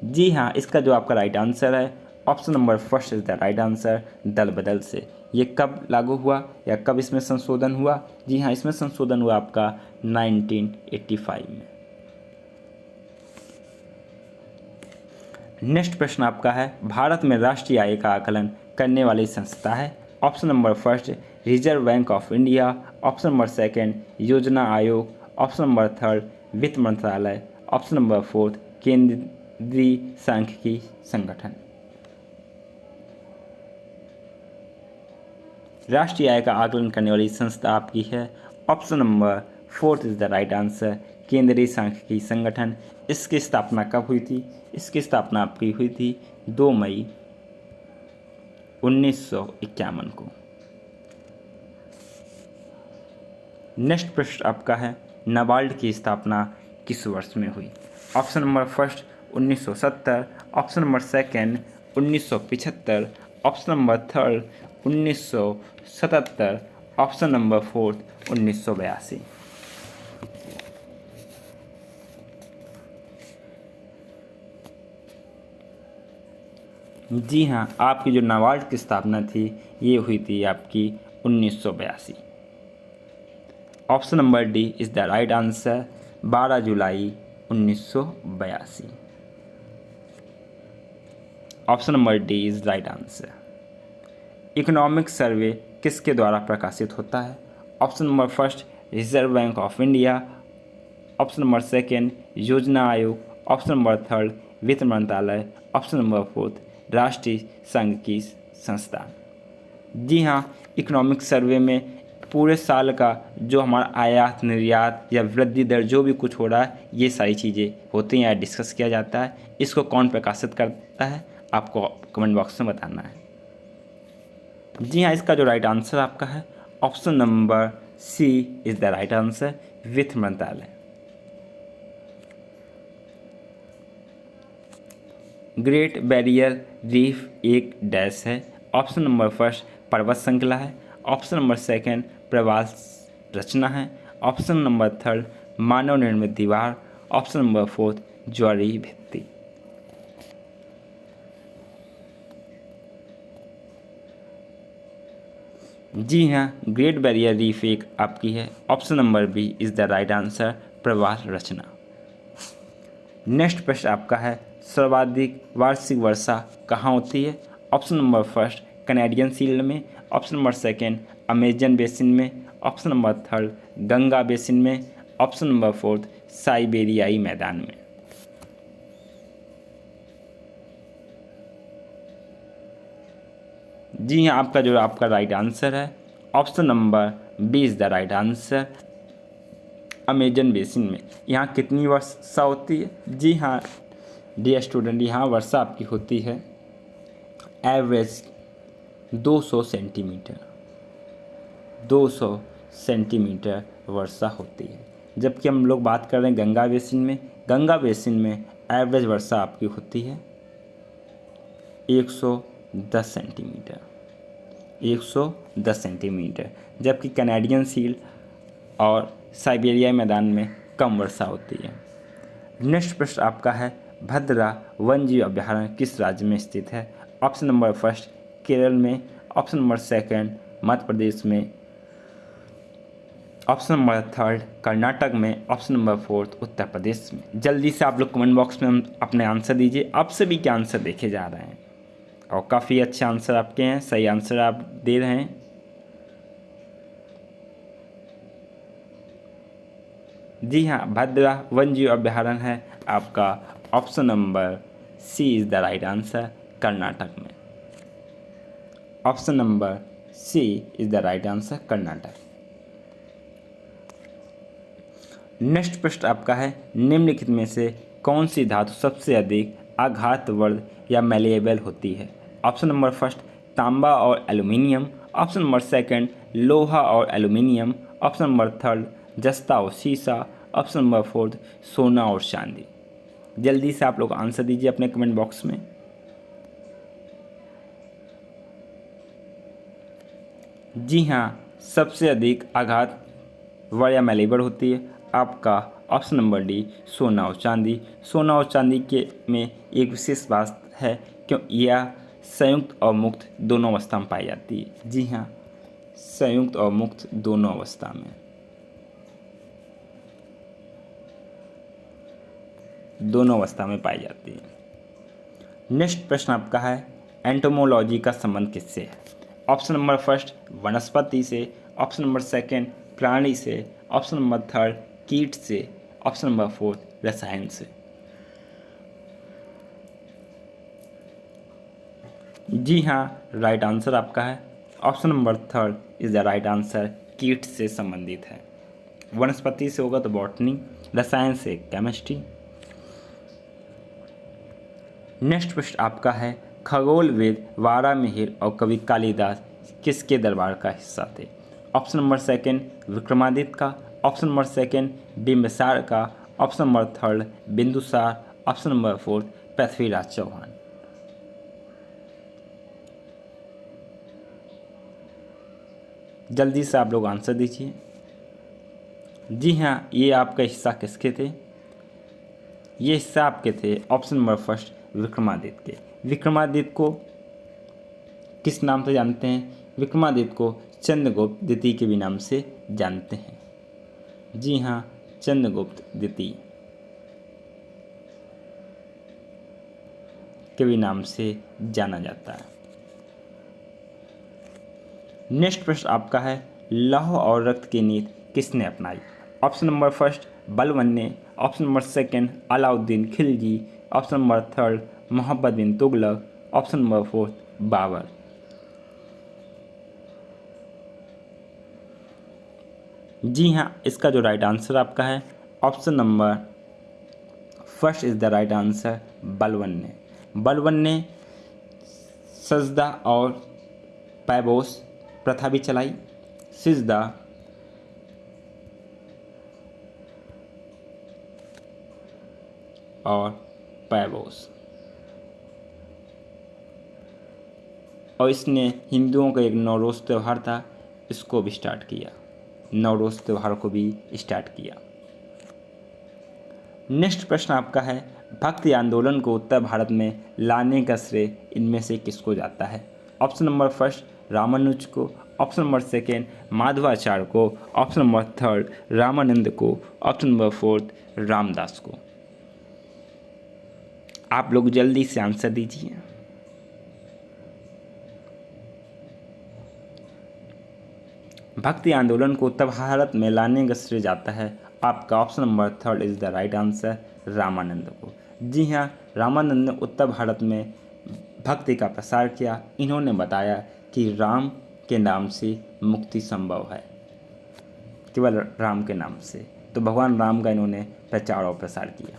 Speaker 1: जी हाँ, इसका जो आपका राइट आंसर है option number first is the right answer, दल बदल से। ये कब लागू हुआ या कब इसमें संशोधन हुआ? जी हाँ, इसमें संशोधन हुआ आपका 1985 में। नेक्स्ट प्रश्न आपका है, भारत में राष्ट्रीय आय का आकलन करने वाली संस्था है। Option number first, reserve bank of India. Option number second, योजना आयोग। ऑप्शन नंबर थर्ड, वित्त मंत्रालय। ऑप्शन नंबर फोर्थ, केंद्रीय सांख्यिकी संगठन। राष्ट्रीय आय का आकलन करने वाली संस्था आपकी है option number fourth is the right answer, केंद्रीय सांख्यिकी संगठन। इसकी स्थापना कब हुई थी? इसकी स्थापना आपकी हुई थी 2 मई 1951 को। नेक्स्ट प्रश्न आपका है, नाबार्ड की स्थापना किस वर्ष में हुई? Option number first 1970। Option number second 1975। Option number third 1977। Option number fourth 1982। जी हाँ, आपकी जो नाबार्ड की स्थापना थी ये हुई थी आपकी 1982। Option number D is the right answer, 12 July 1982। Option number D is right answer. Economic survey किसके द्वारा प्रकाशित होता है? Option number first, reserve bank of India. Option number second, योजना आयोग। ऑप्शन नंबर थर्ड, वित्त मंत्रालय। ऑप्शन नंबर फोर्थ, राष्ट्रीय सांख्यिकी संस्थान। जी हाँ, इकोनॉमिक सर्वे में पूरे साल का जो हमारा आयात निर्यात या वृद्धि दर जो भी कुछ हो रहा है ये सारी चीज़ें होती हैं या डिस्कस किया जाता है। इसको कौन प्रकाशित करता है आपको कमेंट बॉक्स में बताना है। जी हाँ, इसका जो राइट आंसर आपका है option number C is the right answer, वित्त मंत्रालय। ग्रेट बैरियर रीफ एक डैश है। ऑप्शन नंबर फर्स्ट, पर्वत श्रृंखला है। ऑप्शन नंबर सेकंड, प्रवास रचना है। ऑप्शन नंबर थर्ड, मानव निर्मित दीवार। ऑप्शन नंबर फोर्थ, ज्वारीय भित्ति। जी हाँ, ग्रेट बैरियर रीफ एक आपकी है। Option number B is the right answer, प्रवाह रचना। नेक्स्ट प्रश्न आपका है, सर्वाधिक वार्षिक वर्षा कहाँ होती है? Option number first Canadian shield में, option number second Amazon basin में, option number third Ganga basin में, ऑप्शन नंबर फोर्थ साइबेरियाई मैदान में। जी हाँ, आपका राइट आंसर है option number B is the right answer, Amazon basin में। यहाँ कितनी वर्षा होती है? जी हाँ डियर स्टूडेंट, यहाँ वर्षा आपकी होती है एवरेज 200 सेंटीमीटर, 200 सेंटीमीटर वर्षा होती है। जबकि हम लोग बात कर रहे हैं गंगा बेसिन में एवरेज वर्षा आपकी होती है 110 सेंटीमीटर, 110 सेंटीमीटर। जबकि कैनेडियन शील्ड और साइबेरिया मैदान में कम वर्षा होती है। नेक्स्ट प्रश्न आपका है, भद्रा वन्यजीव अभयारण्य किस राज्य में स्थित है? ऑप्शन नंबर फर्स्ट केरल में, option number second Madhya Pradesh में, ऑप्शन नंबर थर्ड कर्नाटक में, option number fourth Uttar Pradesh में। जल्दी से आप लोग कमेंट बॉक्स में अपने आंसर दीजिए। आप सभी के आंसर देखे जा रहे हैं और काफ़ी अच्छे आंसर आपके हैं, सही आंसर आप दे रहे हैं। जी हाँ, भद्रा वन्यजीव अभयारण्य है आपका option number C is the right answer, Karnataka में। Option number C is the right answer, Karnataka. Next प्रश्न आपका है, निम्नलिखित में से कौन सी धातु सबसे अधिक आघातवर्ध या मैलिएबल होती है? ऑप्शन नंबर फर्स्ट तांबा और एल्यूमिनियम, ऑप्शन नंबर सेकंड लोहा और एल्यूमिनियम, ऑप्शन नंबर थर्ड जस्ता और शीशा, ऑप्शन नंबर फोर्थ सोना और चांदी। जल्दी से आप लोग आंसर दीजिए अपने कमेंट बॉक्स में। जी हाँ, सबसे अधिक आघातवर्ध या मैलिएबल होती है आपका ऑप्शन नंबर डी सोना और चांदी। सोना और चांदी के में एक विशेष बात है क्यों यह संयुक्त और मुक्त दोनों अवस्था में पाई जाती है। जी हाँ, संयुक्त और मुक्त दोनों अवस्था में, दोनों अवस्था में पाई जाती है। नेक्स्ट प्रश्न आपका है, एंटोमोलॉजी का संबंध किससे है? ऑप्शन नंबर फर्स्ट वनस्पति से, ऑप्शन नंबर सेकंड प्राणी से, ऑप्शन नंबर थर्ड कीट से, ऑप्शन नंबर फोर्थ रसायन से। जी हाँ, राइट आंसर आपका है option number third is the right answer, कीट से संबंधित है। वनस्पति से होगा तो बॉटनी, रसायन से केमिस्ट्री। नेक्स्ट प्रश्न आपका है, खगोल वेद वारामिहिर और कवि कालिदास किसके दरबार का हिस्सा थे? ऑप्शन नंबर सेकंड विक्रमादित्य का, ऑप्शन नंबर सेकंड बिंबिसार का, option number third Bindusara, option number fourth Prithviraj Chauhan. जल्दी से आप लोग आंसर दीजिए। जी हाँ, ये आपका हिस्सा किसके थे? ये हिस्सा आपके थे ऑप्शन नंबर फर्स्ट विक्रमादित्य के। विक्रमादित्य को किस नाम से जानते हैं? विक्रमादित्य को चंद्रगुप्त द्वितीय के भी नाम से जानते हैं। जी हाँ, चंद्रगुप्त द्वितीय के भी नाम से जाना जाता है। नेक्स्ट प्रश्न आपका है, लौह और रक्त की नीति किसने अपनाई? ऑप्शन नंबर फर्स्ट बलबन ने, option number second Alauddin Khilji, option number third Mohammad bin Tughlaq, option number fourth Babur. जी हाँ, इसका जो राइट आंसर आपका है option number first is the right answer, Balban ने। बलबन ने सजदा और पैबोस प्रथा भी चलाई। सिजदा और पैबोस, और इसने हिंदुओं का एक नवरोज़ त्यौहार था, इसको भी स्टार्ट किया, नवरोज़ त्यौहार को भी स्टार्ट किया। नेक्स्ट प्रश्न आपका है, भक्ति आंदोलन को उत्तर भारत में लाने का श्रेय इनमें से किसको जाता है? ऑप्शन नंबर फर्स्ट रामानुज को, ऑप्शन नंबर सेकेंड माधवाचार्य को, ऑप्शन नंबर थर्ड रामानंद को, ऑप्शन नंबर फोर्थ रामदास को। आप लोग जल्दी से आंसर दीजिए। भक्ति आंदोलन को उत्तर भारत में लाने का श्रेय जाता है आपका option number third is the right answer, Ramanand को। जी हाँ, रामानंद ने उत्तर भारत में भक्ति का प्रसार किया। इन्होंने बताया कि राम के नाम से मुक्ति संभव है, केवल राम के नाम से। तो भगवान राम का इन्होंने प्रचार और प्रसार किया।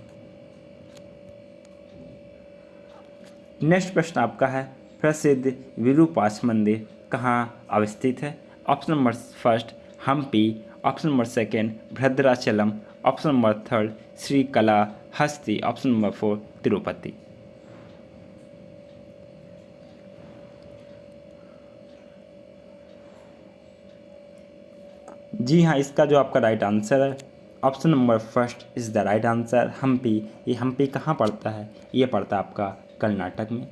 Speaker 1: नेक्स्ट प्रश्न आपका है, प्रसिद्ध विरूपाक्ष मंदिर कहाँ अवस्थित है? Option number first Hampi, option number second Bhadrachalam, option number third Srikalahasti, option number four Tirupati. जी हाँ, इसका जो आपका राइट आंसर है option number first is the right answer, Hampi. ये हम्पी कहाँ पड़ता है? ये पड़ता है आपका कर्नाटक में।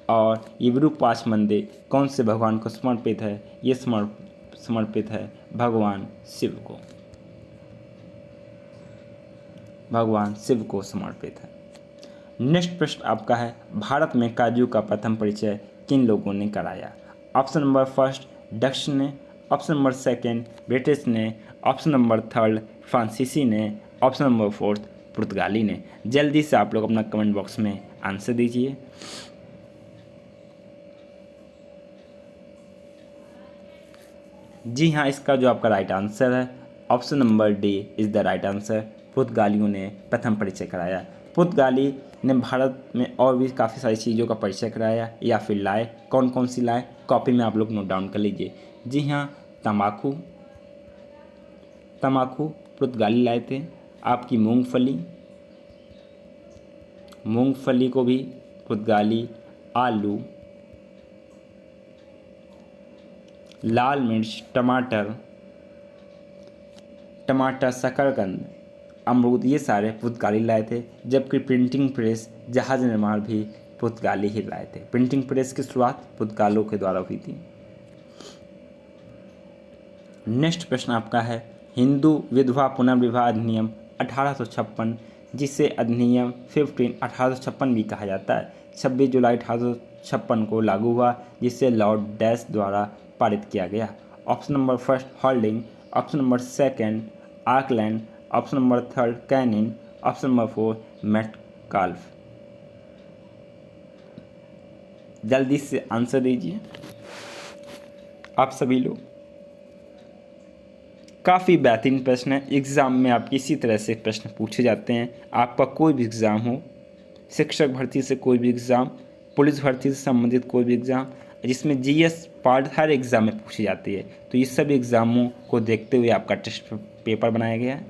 Speaker 1: और ये विरूपाक्ष मंदिर कौन से भगवान को समर्पित है? ये समर्पित है भगवान शिव को। भगवान शिव को समर्पित है। नेक्स्ट प्रश्न आपका है, भारत में काजू का प्रथम परिचय किन लोगों ने कराया? ऑप्शन नंबर फर्स्ट डच ने, ऑप्शन नंबर सेकेंड ब्रिटिश ने, ऑप्शन नंबर थर्ड फ्रांसीसी ने, ऑप्शन नंबर फोर्थ पुर्तगाली ने। जल्दी से आप लोग अपना कमेंट बॉक्स में आंसर दीजिए। जी हाँ, इसका जो आपका राइट आंसर है option number D is the right answer, पुर्तगालियों ने प्रथम परिचय कराया। पुर्तगाली ने भारत में और भी काफ़ी सारी चीज़ों का परिचय कराया या फिर लाए। कौन कौन सी लाए? कॉपी में आप लोग नोट डाउन कर लीजिए। जी हाँ, तम्बाकू पुर्तगाली लाए थे। आपकी मूंगफली को भी पुर्तगाली, आलू, लाल मिर्च, टमाटर, शकरकंद, अमरूद, ये सारे पुर्तगाली लाए थे। जबकि प्रिंटिंग प्रेस, जहाज निर्माण भी पुर्तगाली ही लाए थे। प्रिंटिंग प्रेस की शुरुआत पुर्तगालों के द्वारा हुई थी। नेक्स्ट प्रश्न आपका है, हिंदू विधवा पुनर्विवाह अधिनियम 1856, जिसे अधिनियम 1856 भी कहा जाता है, 26 जुलाई 1856 को लागू हुआ, जिसे लॉर्ड डैश द्वारा पारित किया गया। Option number first holding, option number second Auckland, option number third Canning, option number four Metcalfe. जल्दी से आंसर दीजिए आप सभी लोग। काफ़ी बेहतरीन प्रश्न है। एग्ज़ाम में आपकी इसी तरह से प्रश्न पूछे जाते हैं। आपका कोई भी एग्ज़ाम हो, शिक्षक भर्ती से कोई भी एग्ज़ाम, पुलिस भर्ती से संबंधित कोई भी एग्ज़ाम, जिसमें जीएस पार्ट हर एग्ज़ाम में पूछी जाती है, तो ये सभी एग्ज़ामों को देखते हुए आपका टेस्ट पेपर बनाया गया है।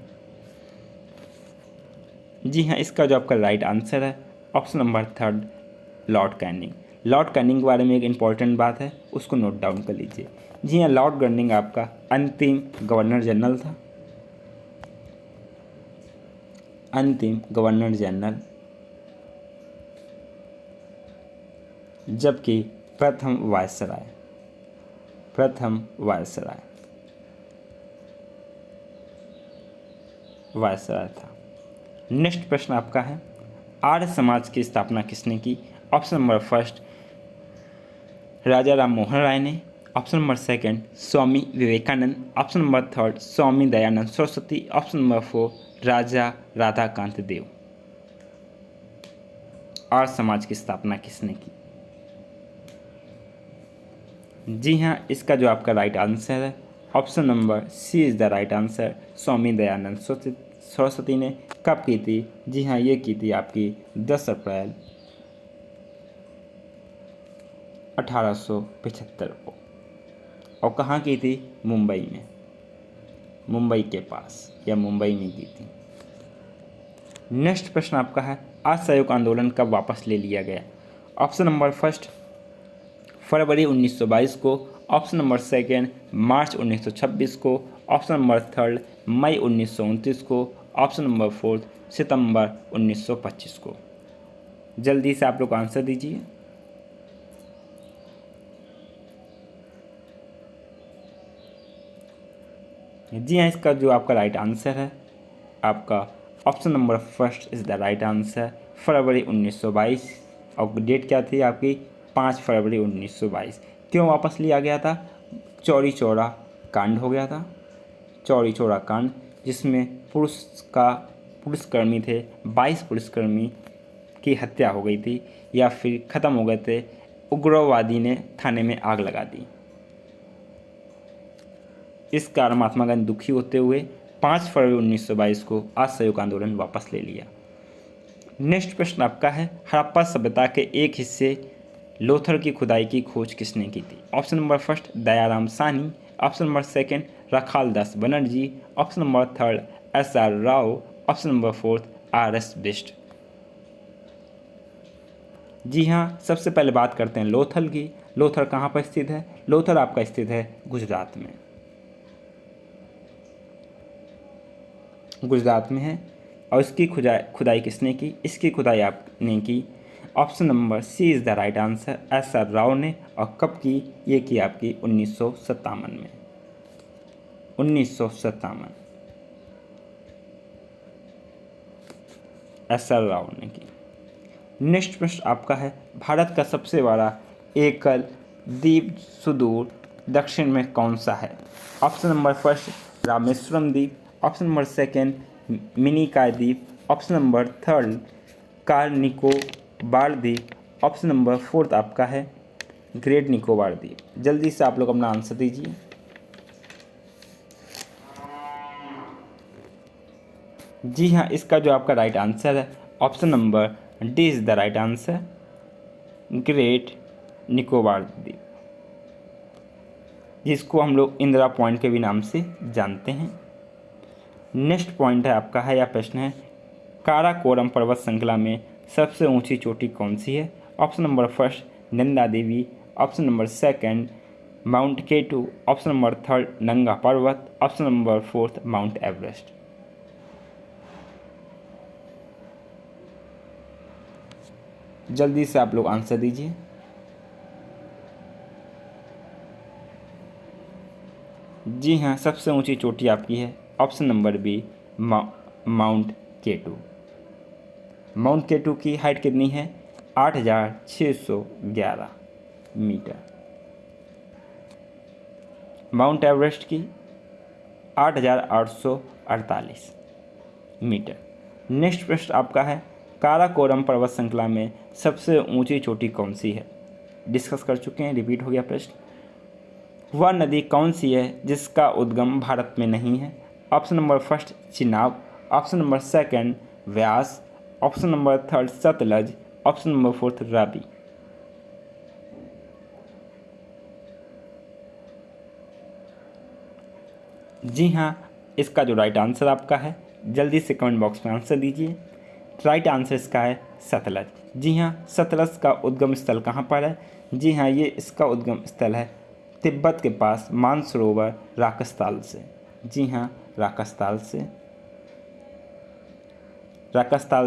Speaker 1: जी हाँ, इसका जो आपका राइट आंसर है option number third Lord Canning. Lord Canning के बारे में एक इम्पॉर्टेंट बात है, उसको नोट डाउन कर लीजिए। जी हाँ, लॉर्ड कैनिंग आपका अंतिम गवर्नर जनरल था। अंतिम गवर्नर जनरल, जबकि प्रथम वायसराय था। नेक्स्ट प्रश्न आपका है, आर्य समाज की स्थापना किसने की? Option number first Raja Ram Mohan Roy ने, option number second Swami Vivekananda, option number third Swami Dayanand Saraswati, option number four Raja Radhakant Deb. Arya Samaj की स्थापना किसने की? जी हाँ, इसका जो आपका राइट आंसर है option number C is the right answer, Swami Dayanand Saraswati ने। कब की थी? जी हाँ, ये की थी आपकी 10 अप्रैल 1875 को। और कहाँ की थी? मुंबई में, मुंबई के पास या मुंबई में की थी। नेक्स्ट प्रश्न आपका है, असहयोग आंदोलन कब वापस ले लिया गया? ऑप्शन नंबर फर्स्ट फरवरी 1922 को, ऑप्शन नंबर सेकेंड मार्च 1926 को, ऑप्शन नंबर थर्ड मई 1929 को, ऑप्शन नंबर फोर्थ सितंबर 1925 को। जल्दी से आप लोग आंसर दीजिए। जी हाँ, इसका जो आपका राइट आंसर है, आपका option number first is the right answer, फरवरी 1922। और डेट क्या थी आपकी? 5 फरवरी 1922। क्यों वापस लिया गया था? चौरी चौरा कांड हो गया था, चौरी चौरा कांड, जिसमें पुलिसकर्मी थे, 22 पुलिसकर्मी की हत्या हो गई थी या फिर ख़त्म हो गए थे। उग्रवादी ने थाने में आग लगा दी। इस कारण महात्मा गांधी दुखी होते हुए 5 फरवरी 1922 को असहयोग आंदोलन वापस ले लिया। नेक्स्ट प्रश्न आपका है, हड़प्पा सभ्यता के एक हिस्से लोथल की खुदाई की खोज किसने की थी? Option number first Dayaram Sahni, option number second Rakhal Das Banerjee, option number third SR Rao, option number fourth RS Bisht. जी हाँ, सबसे पहले बात करते हैं लोथल की। लोथल कहाँ पर स्थित है? लोथल आपका स्थित है गुजरात में, गुजरात में है। और इसकी खुदाई किसने की? इसकी खुदाई आपने की, option number C is the right answer, SR Rao ने। और कब की? ये की आपकी 1957 में, 1957 SR राव ने की। नेक्स्ट प्रश्न आपका है, भारत का सबसे बड़ा एकल द्वीप सुदूर दक्षिण में कौन सा है? ऑप्शन नंबर फर्स्ट रामेश्वरम द्वीप, ऑप्शन नंबर सेकंड मिनिकॉय द्वीप, option number third car Nicobar द्वीप, ऑप्शन नंबर फोर्थ आपका है ग्रेट निकोबार द्वीप। जल्दी से आप लोग अपना आंसर दीजिए। जी हाँ, इसका जो आपका राइट आंसर है, option number D is the right answer, great Nicobar द्वीप, जिसको हम लोग इंदिरा पॉइंट के भी नाम से जानते हैं। नेक्स्ट पॉइंट है आपका है, या प्रश्न है, काराकोरम पर्वत श्रृंखला में सबसे ऊंची चोटी कौन सी है? Option number first Nanda Devi, option number second mount K two, option number third Nanga Parbat, option number fourth mount Everest. जल्दी से आप लोग आंसर दीजिए। जी हाँ, सबसे ऊंची चोटी आपकी है option number B mount K two. Mount K two की हाइट कितनी है? 8,611 मीटर। माउंट एवरेस्ट की 8,848 मीटर। नेक्स्ट प्रश्न आपका है, काराकोरम पर्वत श्रृंखला में सबसे ऊंची चोटी कौन सी है? डिस्कस कर चुके हैं, रिपीट हो गया प्रश्न। वह नदी कौन सी है जिसका उद्गम भारत में नहीं है? Option number first Chenab, option number second Beas, option number third Sutlej, option number fourth Ravi. जी हाँ, इसका जो राइट आंसर आपका है, जल्दी से कमेंट बॉक्स में आंसर दीजिए। राइट आंसर इसका है सतलज। जी हाँ, सतलज का उद्गम स्थल कहाँ पर है? जी हाँ, ये इसका उद्गम स्थल है तिब्बत के पास मानसरोवर राकसताल से। जी हाँ, राकसताल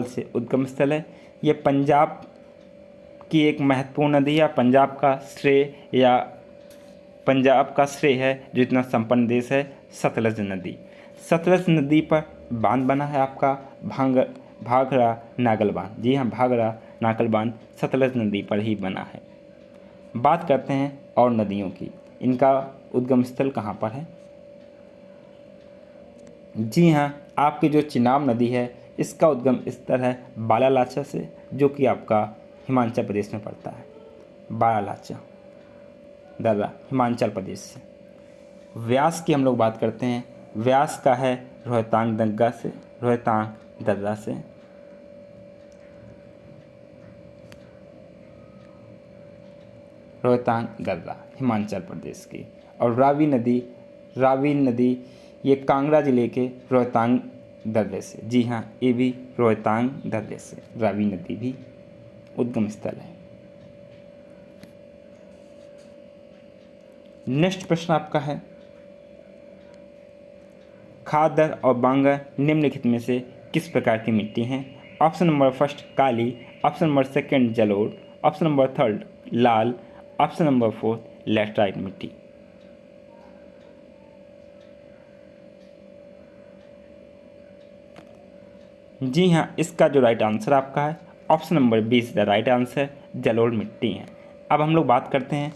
Speaker 1: से उद्गम स्थल है। ये पंजाब की एक महत्वपूर्ण नदी है। पंजाब का श्रेय है जो इतना संपन्न देश है, सतलज नदी। सतलज नदी पर बांध बना है आपका भाखड़ा नागल बांध। जी हाँ, भाखड़ा नागल बांध सतलज नदी पर ही बना है। बात करते हैं और नदियों की, इनका उद्गम स्थल कहाँ पर है? जी हाँ, आपकी जो चिनाब नदी है, इसका उद्गम स्थल है बालालाचा से, जो कि आपका हिमाचल प्रदेश में पड़ता है। बालालाचा दर्रा हिमाचल प्रदेश से। व्यास की हम लोग बात करते हैं, व्यास का है रोहतांग दर्रा से, रोहतांग दर्रा से। रोहतांग दर्रा हिमाचल प्रदेश की। और रावी नदी ये कांगड़ा जिले के रोहतांग दर्रे से। जी हाँ, ये भी रोहतांग दर्रे से रावी नदी भी उद्गम स्थल है। नेक्स्ट प्रश्न आपका है, खादर और बांगर निम्नलिखित में से किस प्रकार की मिट्टी हैं? ऑप्शन नंबर फर्स्ट काली, ऑप्शन नंबर सेकंड जलोढ़, ऑप्शन नंबर थर्ड लाल, ऑप्शन नंबर फोर्थ लैटराइट मिट्टी। जी हाँ, इसका जो राइट आंसर आपका है option number B is the right answer, जलोढ़ मिट्टी है। अब हम लोग बात करते हैं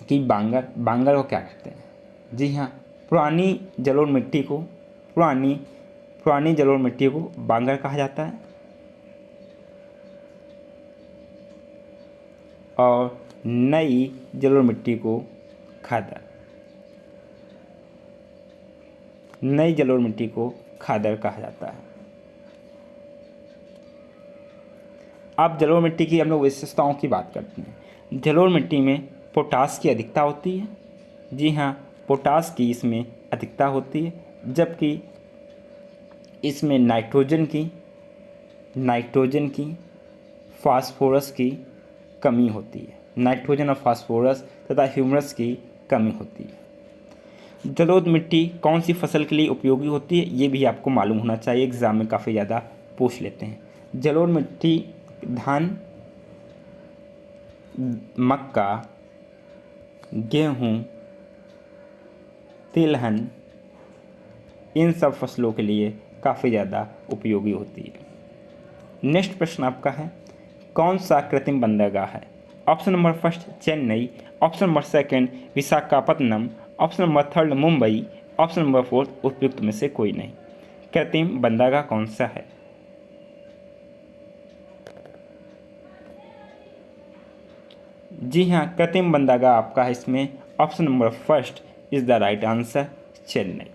Speaker 1: कि बांगर को क्या कहते हैं। जी हाँ, पुरानी जलोढ़ मिट्टी को पुरानी जलोढ़ मिट्टी को बांगर कहा जाता है और नई जलोढ़ मिट्टी को खादर कहा जाता है। अब जलोढ़ मिट्टी की हम लोग विशेषताओं की बात करते हैं। जलोढ़ मिट्टी में पोटास की अधिकता होती है। जी हाँ, पोटास की इसमें अधिकता होती है, जबकि इसमें नाइट्रोजन की फास्फोरस की कमी होती है। नाइट्रोजन और फास्फोरस तथा ह्यूमरस की कमी होती है। जलोढ़ मिट्टी कौन सी फसल के लिए उपयोगी होती है, ये भी आपको मालूम होना चाहिए, एग्जाम में काफ़ी ज़्यादा पूछ लेते हैं। जलोढ़ मिट्टी धान, मक्का, गेहूँ, तिलहन, इन सब फसलों के लिए काफ़ी ज़्यादा उपयोगी होती है। नेक्स्ट प्रश्न आपका है, कौन सा कृत्रिम बंदरगाह है? Option number first Chennai, option number second Visakhapatnam, option number third Mumbai, option number fourth उपयुक्त में से कोई नहीं। कृत्रिम बंदरगाह कौन सा है? जी हाँ, कृत्रिम बंदरगाह आपका है इसमें option number first is the right answer, Chennai.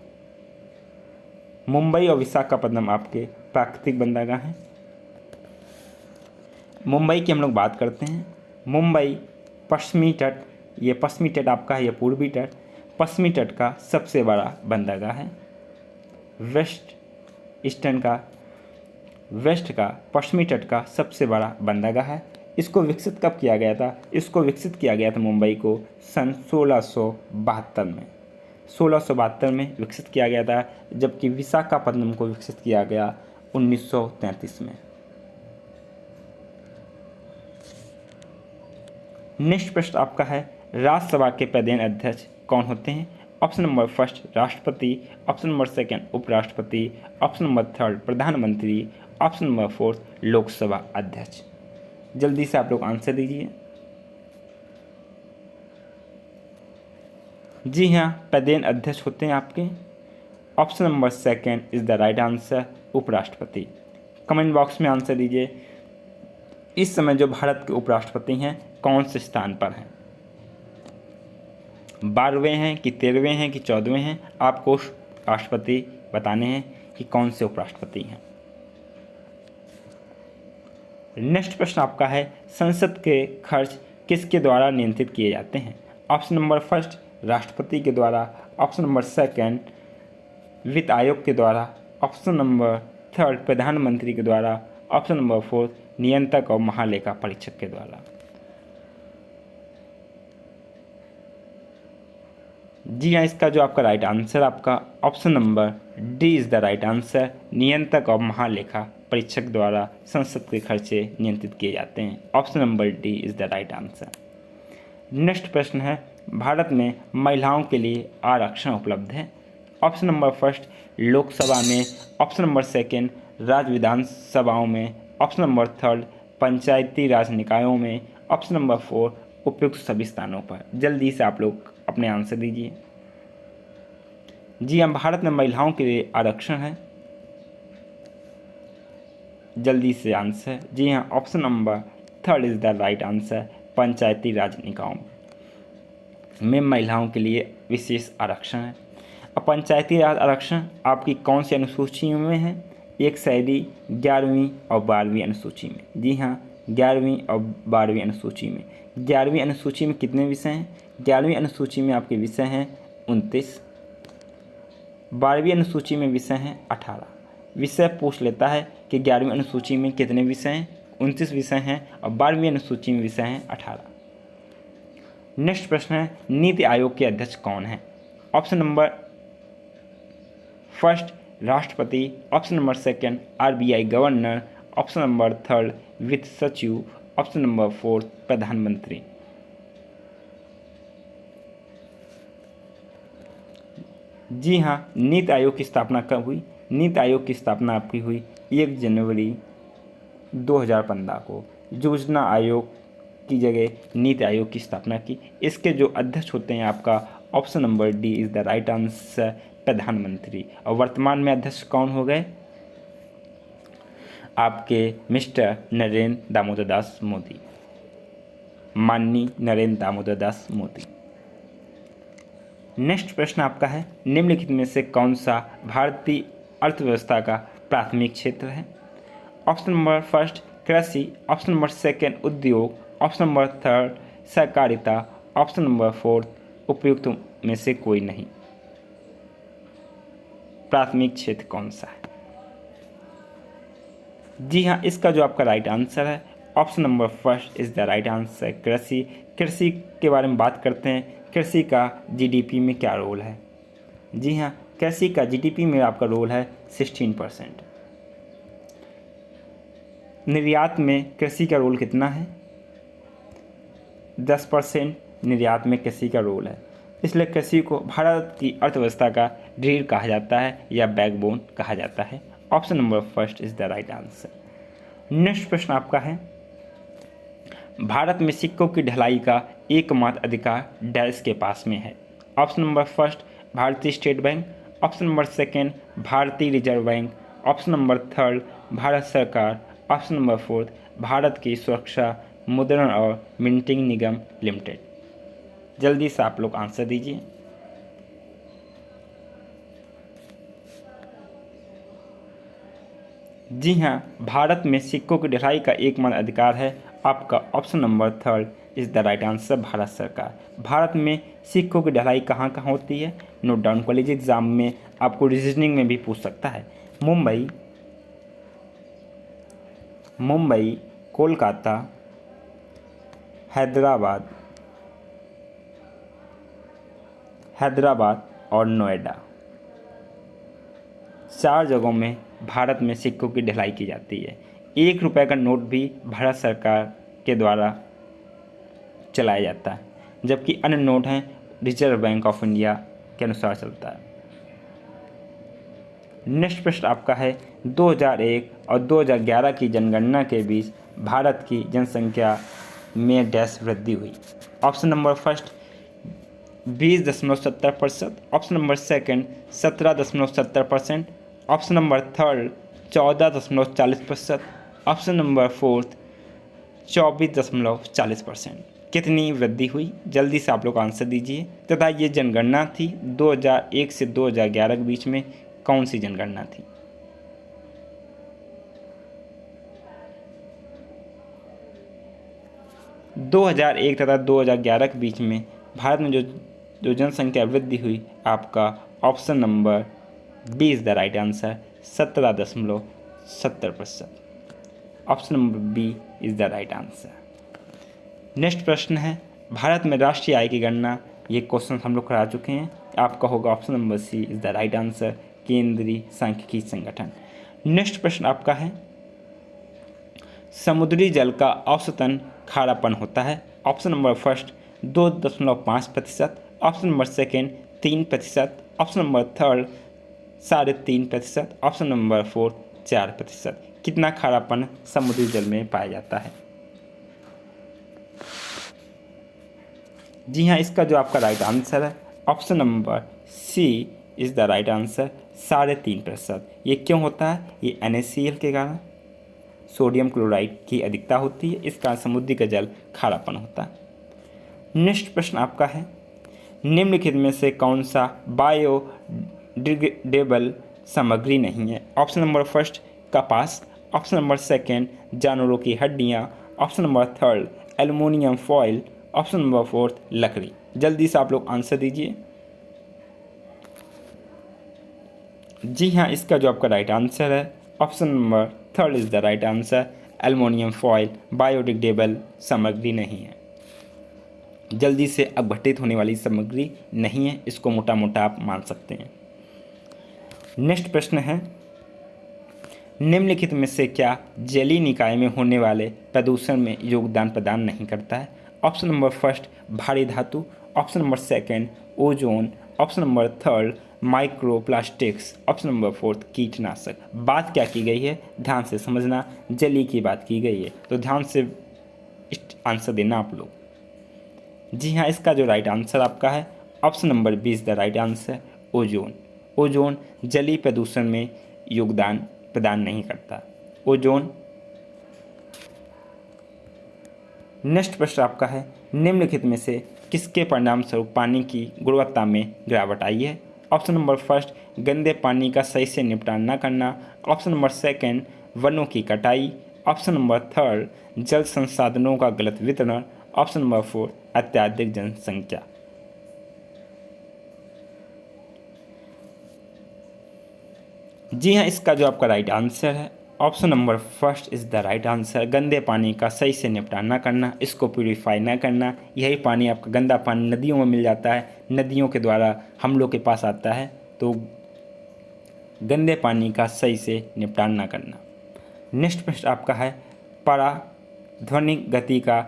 Speaker 1: Mumbai और विशाखापत्तनम आपके प्राकृतिक बंदरगाह हैं। मुंबई की हम लोग बात करते हैं। मुंबई पश्चिमी तट आपका है, ये पूर्वी तट, पश्चिमी तट का सबसे बड़ा बंदरगाह है। वेस्ट का पश्चिमी तट का सबसे बड़ा बंदरगाह है। इसको विकसित कब किया गया था? इसको विकसित किया गया था मुंबई को सन 1672 में। 1672 में विकसित किया गया था, जबकि विशाखापत्तनम को विकसित किया गया 1933 में। नेक्स्ट प्रश्न आपका है, राज्यसभा के प्रधान अध्यक्ष कौन होते हैं? ऑप्शन नंबर फर्स्ट राष्ट्रपति, ऑप्शन नंबर सेकंड उपराष्ट्रपति, ऑप्शन नंबर थर्ड प्रधानमंत्री, ऑप्शन नंबर फोर्थ लोकसभा अध्यक्ष। जल्दी से आप लोग आंसर दीजिए। जी हाँ, प्रधान अध्यक्ष होते हैं आपके option number second is the right answer, उपराष्ट्रपति। कमेंट बॉक्स में आंसर दीजिए। इस समय जो भारत के उपराष्ट्रपति हैं कौन से स्थान पर हैं? 12वें हैं कि 13वें हैं कि 14वें हैं? आपको राष्ट्रपति बताने हैं कि कौन से उपराष्ट्रपति हैं। नेक्स्ट प्रश्न आपका है, संसद के खर्च किसके द्वारा नियंत्रित किए जाते हैं? ऑप्शन नंबर फर्स्ट राष्ट्रपति के द्वारा, ऑप्शन नंबर सेकंड वित्त आयोग के द्वारा, ऑप्शन नंबर थर्ड प्रधानमंत्री के द्वारा, ऑप्शन नंबर फोर्थ नियंत्रक और महालेखा परीक्षक के द्वारा। जी हाँ, इसका जो आपका राइट आंसर आपका option number D is the right answer, नियंत्रक और महालेखा परीक्षक द्वारा संसद के खर्चे नियंत्रित किए जाते हैं। Option number D is the right answer. Next प्रश्न है, भारत में महिलाओं के लिए आरक्षण उपलब्ध है? ऑप्शन नंबर फर्स्ट लोकसभा में, ऑप्शन नंबर सेकंड राज्य विधानसभाओं में, ऑप्शन नंबर थर्ड पंचायती राज निकायों में, ऑप्शन नंबर फोर उपयुक्त सभी स्थानों पर। जल्दी से आप लोग अपने आंसर दीजिए। जी हाँ, भारत में महिलाओं के लिए आरक्षण है। जल्दी से आंसर। जी हाँ, option number third is the right answer, Panchayati Raj निकायों में महिलाओं के लिए विशेष आरक्षण है। अब पंचायती राज आरक्षण आपकी कौन सी अनुसूची में है? एक शहरी 11वीं और 12वीं अनुसूची में। जी हाँ, 11वीं और 12वीं अनुसूची में। 11वीं अनुसूची में कितने विषय हैं? 11वीं अनुसूची में आपके विषय हैं 29, 12वीं अनुसूची में विषय हैं 18। विषय पूछ लेता है कि 11वीं अनुसूची में कितने विषय हैं? 29 विषय हैं और 12वीं अनुसूची में विषय हैं 18। नेक्स्ट प्रश्न है, नीति आयोग के अध्यक्ष कौन है? ऑप्शन नंबर फर्स्ट राष्ट्रपति, option number second RBI governor, option number third वित्त सचिव, ऑप्शन नंबर फोर्थ प्रधानमंत्री। जी हाँ, नीति आयोग की स्थापना कब हुई? नीति आयोग की स्थापना आपकी हुई 1 जनवरी 2015 को। योजना आयोग की जगह नीति आयोग की स्थापना की। इसके जो अध्यक्ष होते हैं आपका option number D is the right answer, प्रधानमंत्री। और वर्तमान में अध्यक्ष कौन हो गए? आपके मिस्टर नरेंद्र दामोदर दास मोदी, माननीय नरेंद्र दामोदर दास मोदी। नेक्स्ट प्रश्न आपका है, निम्नलिखित में से कौन सा भारतीय अर्थव्यवस्था का प्राथमिक क्षेत्र है? ऑप्शन नंबर फर्स्ट कृषि, ऑप्शन नंबर सेकंड उद्योग, ऑप्शन नंबर थर्ड सहकारिता, ऑप्शन नंबर फोर्थ उपयुक्त में से कोई नहीं। प्राथमिक क्षेत्र कौन सा है? जी हाँ, इसका जो आपका राइट आंसर है option number first is the right answer, कृषि। कृषि के बारे में बात करते हैं, कृषि का जीडीपी में क्या रोल है? जी हाँ, कृषि का जीडीपी में आपका रोल है 16%। निर्यात में कृषि का रोल कितना है? 10% निर्यात में कृषि का रोल है। इसलिए कृषि को भारत की अर्थव्यवस्था का रीढ़ कहा जाता है या बैकबोन कहा जाता है। Option number first is the right answer. Next प्रश्न आपका है, भारत में सिक्कों की ढलाई का एकमात्र अधिकार डैश के पास में है? Option number first Bharatiya state bank, option number second Bharatiya reserve bank, option number third Bharat सरकार, ऑप्शन नंबर फोर्थ भारत की सुरक्षा मुद्रण और मिंटिंग निगम लिमिटेड। जल्दी से आप लोग आंसर दीजिए। जी हाँ, भारत में सिक्कों की ढलाई का एकमात्र अधिकार है आपका option number third is the right answer, Bharat सरकार। भारत में सिक्कों की ढलाई कहाँ कहाँ होती है? नोट डाउन कॉलेज एग्जाम में आपको रीजनिंग में भी पूछ सकता है। मुंबई, कोलकाता, हैदराबाद और नोएडा, 4 जगहों में भारत में सिक्कों की ढलाई की जाती है। 1 रुपये का नोट भी भारत सरकार के द्वारा चलाया जाता है, जबकि अन्य नोट हैं रिजर्व बैंक ऑफ इंडिया के अनुसार चलता है। नेक्स्ट प्रश्न आपका है, 2001 और 2011 की जनगणना के बीच भारत की जनसंख्या में डैश वृद्धि हुई? Option number first 20.70%, option number second 17.70%, option number third 14.40%, option number fourth 24.40%। कितनी वृद्धि हुई? जल्दी से आप लोग आंसर दीजिए। तथा ये जनगणना थी 2001 से 2011 के बीच में कौन सी जनगणना थी? – 2001 तथा 2011 के बीच में भारत में जो जनसंख्या वृद्धि हुई आपका option number B is the right answer, 17.70%। Option number B is the right answer. Next प्रश्न है, भारत में राष्ट्रीय आय की गणना, ये क्वेश्चन हम लोग करा चुके हैं। आपका होगा option number C is the right answer, केंद्रीय सांख्यिकी संगठन। नेक्स्ट प्रश्न आपका है, समुद्री जल का औसतन खारापन होता है? Option number first 2.5%, option number second 3%, option number third 3.5%, option number fourth 4%। कितना खारापन समुद्री जल में पाया जाता है? जी हाँ, इसका जो आपका राइट आंसर है option number C is the right answer, 3.5%। ये क्यों होता है? ये NaCl के कारण सोडियम क्लोराइड की अधिकता होती है, इस कारण समुद्री का जल खारापन होता है। नेक्स्ट प्रश्न आपका है, निम्नलिखित में से कौन सा बायोडिग्रेडेबल सामग्री नहीं है? ऑप्शन नंबर फर्स्ट कपास, ऑप्शन नंबर सेकंड जानवरों की हड्डियाँ, option number third aluminium foil, option number fourth लकड़ी। जल्दी से आप लोग आंसर दीजिए। जी हाँ, इसका जो आपका राइट आंसर है option number third is the right answer, aluminium foil biodegradable सामग्री नहीं है। जल्दी से अपघटित होने वाली सामग्री नहीं है, इसको मोटा मोटा आप मान सकते हैं। नेक्स्ट प्रश्न है, निम्नलिखित में से क्या जलीय निकाय में होने वाले प्रदूषण में योगदान प्रदान नहीं करता है? ऑप्शन नंबर फर्स्ट भारी धातु, option number second ozone, option number third microplastics, option number fourth कीटनाशक। बात क्या की गई है, ध्यान से समझना, जलीय की बात की गई है, तो ध्यान से आंसर देना आप लोग। जी हाँ, इसका जो राइट आंसर आपका है option number B is the right answer, ozone. Ozone जलीय प्रदूषण में योगदान प्रदान नहीं करता, ओजोन। नेक्स्ट प्रश्न आपका है, निम्नलिखित में से किसके परिणाम स्वरूप पानी की गुणवत्ता में गिरावट आई है? ऑप्शन नंबर फर्स्ट गंदे पानी का सही से निपटान न करना, ऑप्शन नंबर सेकंड वनों की कटाई, ऑप्शन नंबर थर्ड जल संसाधनों का गलत वितरण, ऑप्शन नंबर फोर अत्यधिक जनसंख्या। जी हाँ, इसका जो आपका राइट आंसर है option number first is the right answer, गंदे पानी का सही से निपटान न करना, इसको प्यूरीफाई ना करना। यही पानी आपका गंदा पानी नदियों में मिल जाता है, नदियों के द्वारा हम लोग के पास आता है, तो गंदे पानी का सही से निपटान ना करना। नेक्स्ट प्रश्न आपका है, पराध्वनिक गति का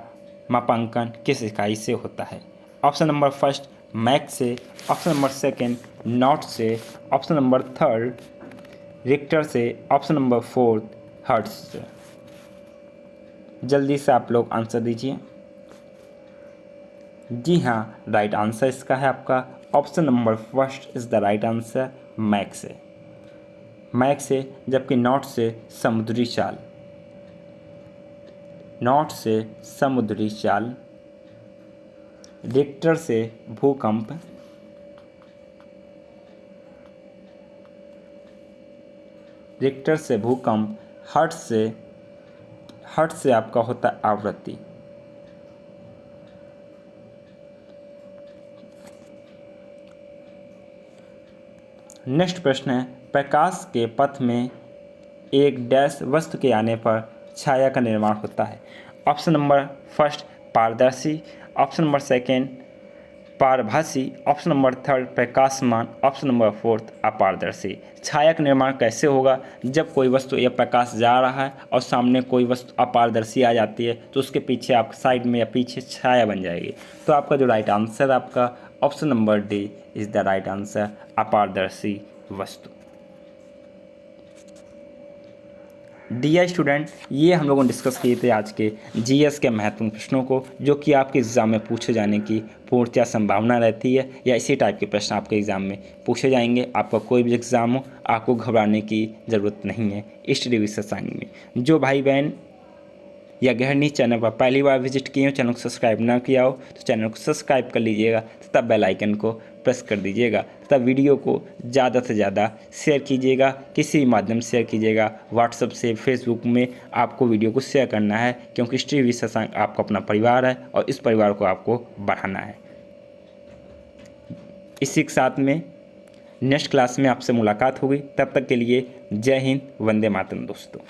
Speaker 1: मापांकन किस इकाई से होता है? ऑप्शन नंबर फर्स्ट मैक से, ऑप्शन नंबर सेकंड नॉट से, ऑप्शन नंबर थर्ड रिक्टर से, ऑप्शन नंबर फोर्थ हर्ट्ज से। जल्दी से आप लोग आंसर दीजिए। जी हाँ, राइट आंसर इसका है आपका option number first is the right answer, Mach से। मैक से, जबकि नॉट से समुद्री चाल, नॉट से समुद्री चाल, रिक्टर से भूकंप, रिक्टर से भूकंप, हर्ट्ज से आपका होता है आवृत्ति। नेक्स्ट प्रश्न है, प्रकाश के पथ में एक डैश वस्तु के आने पर छाया का निर्माण होता है? ऑप्शन नंबर फर्स्ट पारदर्शी, ऑप्शन नंबर सेकंड पारभासी, ऑप्शन नंबर थर्ड प्रकाशमान, ऑप्शन नंबर फोर्थ अपारदर्शी। छाया का निर्माण कैसे होगा? जब कोई वस्तु या प्रकाश जा रहा है और सामने कोई वस्तु अपारदर्शी आ जाती है तो उसके पीछे आप साइड में या पीछे छाया बन जाएगी। तो आपका जो राइट आंसर आपका option number D is the right answer, अपारदर्शी वस्तु। डियर स्टूडेंट, ये हम लोगों ने डिस्कस किए थे आज के जीएस के महत्वपूर्ण प्रश्नों को, जो कि आपके एग्ज़ाम में पूछे जाने की पूर्णतः संभावना रहती है, या इसी टाइप के प्रश्न आपके एग्ज़ाम में पूछे जाएंगे। आपका कोई भी एग्ज़ाम हो, आपको घबराने की ज़रूरत नहीं है। इस रिवीजन साइंस में जो भाई बहन या गृहिणी चैनल पर पहली बार विजिट किए हो, चैनल को सब्सक्राइब ना किया हो तो चैनल को सब्सक्राइब कर लीजिएगा तथा बेल आइकन को प्रेस कर दीजिएगा तथा वीडियो को ज़्यादा से ज़्यादा शेयर कीजिएगा। किसी भी माध्यम से शेयर कीजिएगा, व्हाट्सएप से, फेसबुक में आपको वीडियो को शेयर करना है, क्योंकि स्ट्री विशेषज्ञ आपका अपना परिवार है और इस परिवार को आपको बढ़ाना है। इसी के साथ में नेक्स्ट क्लास में आपसे मुलाकात होगी। तब तक के लिए जय हिंद, वंदे मातरम दोस्तों।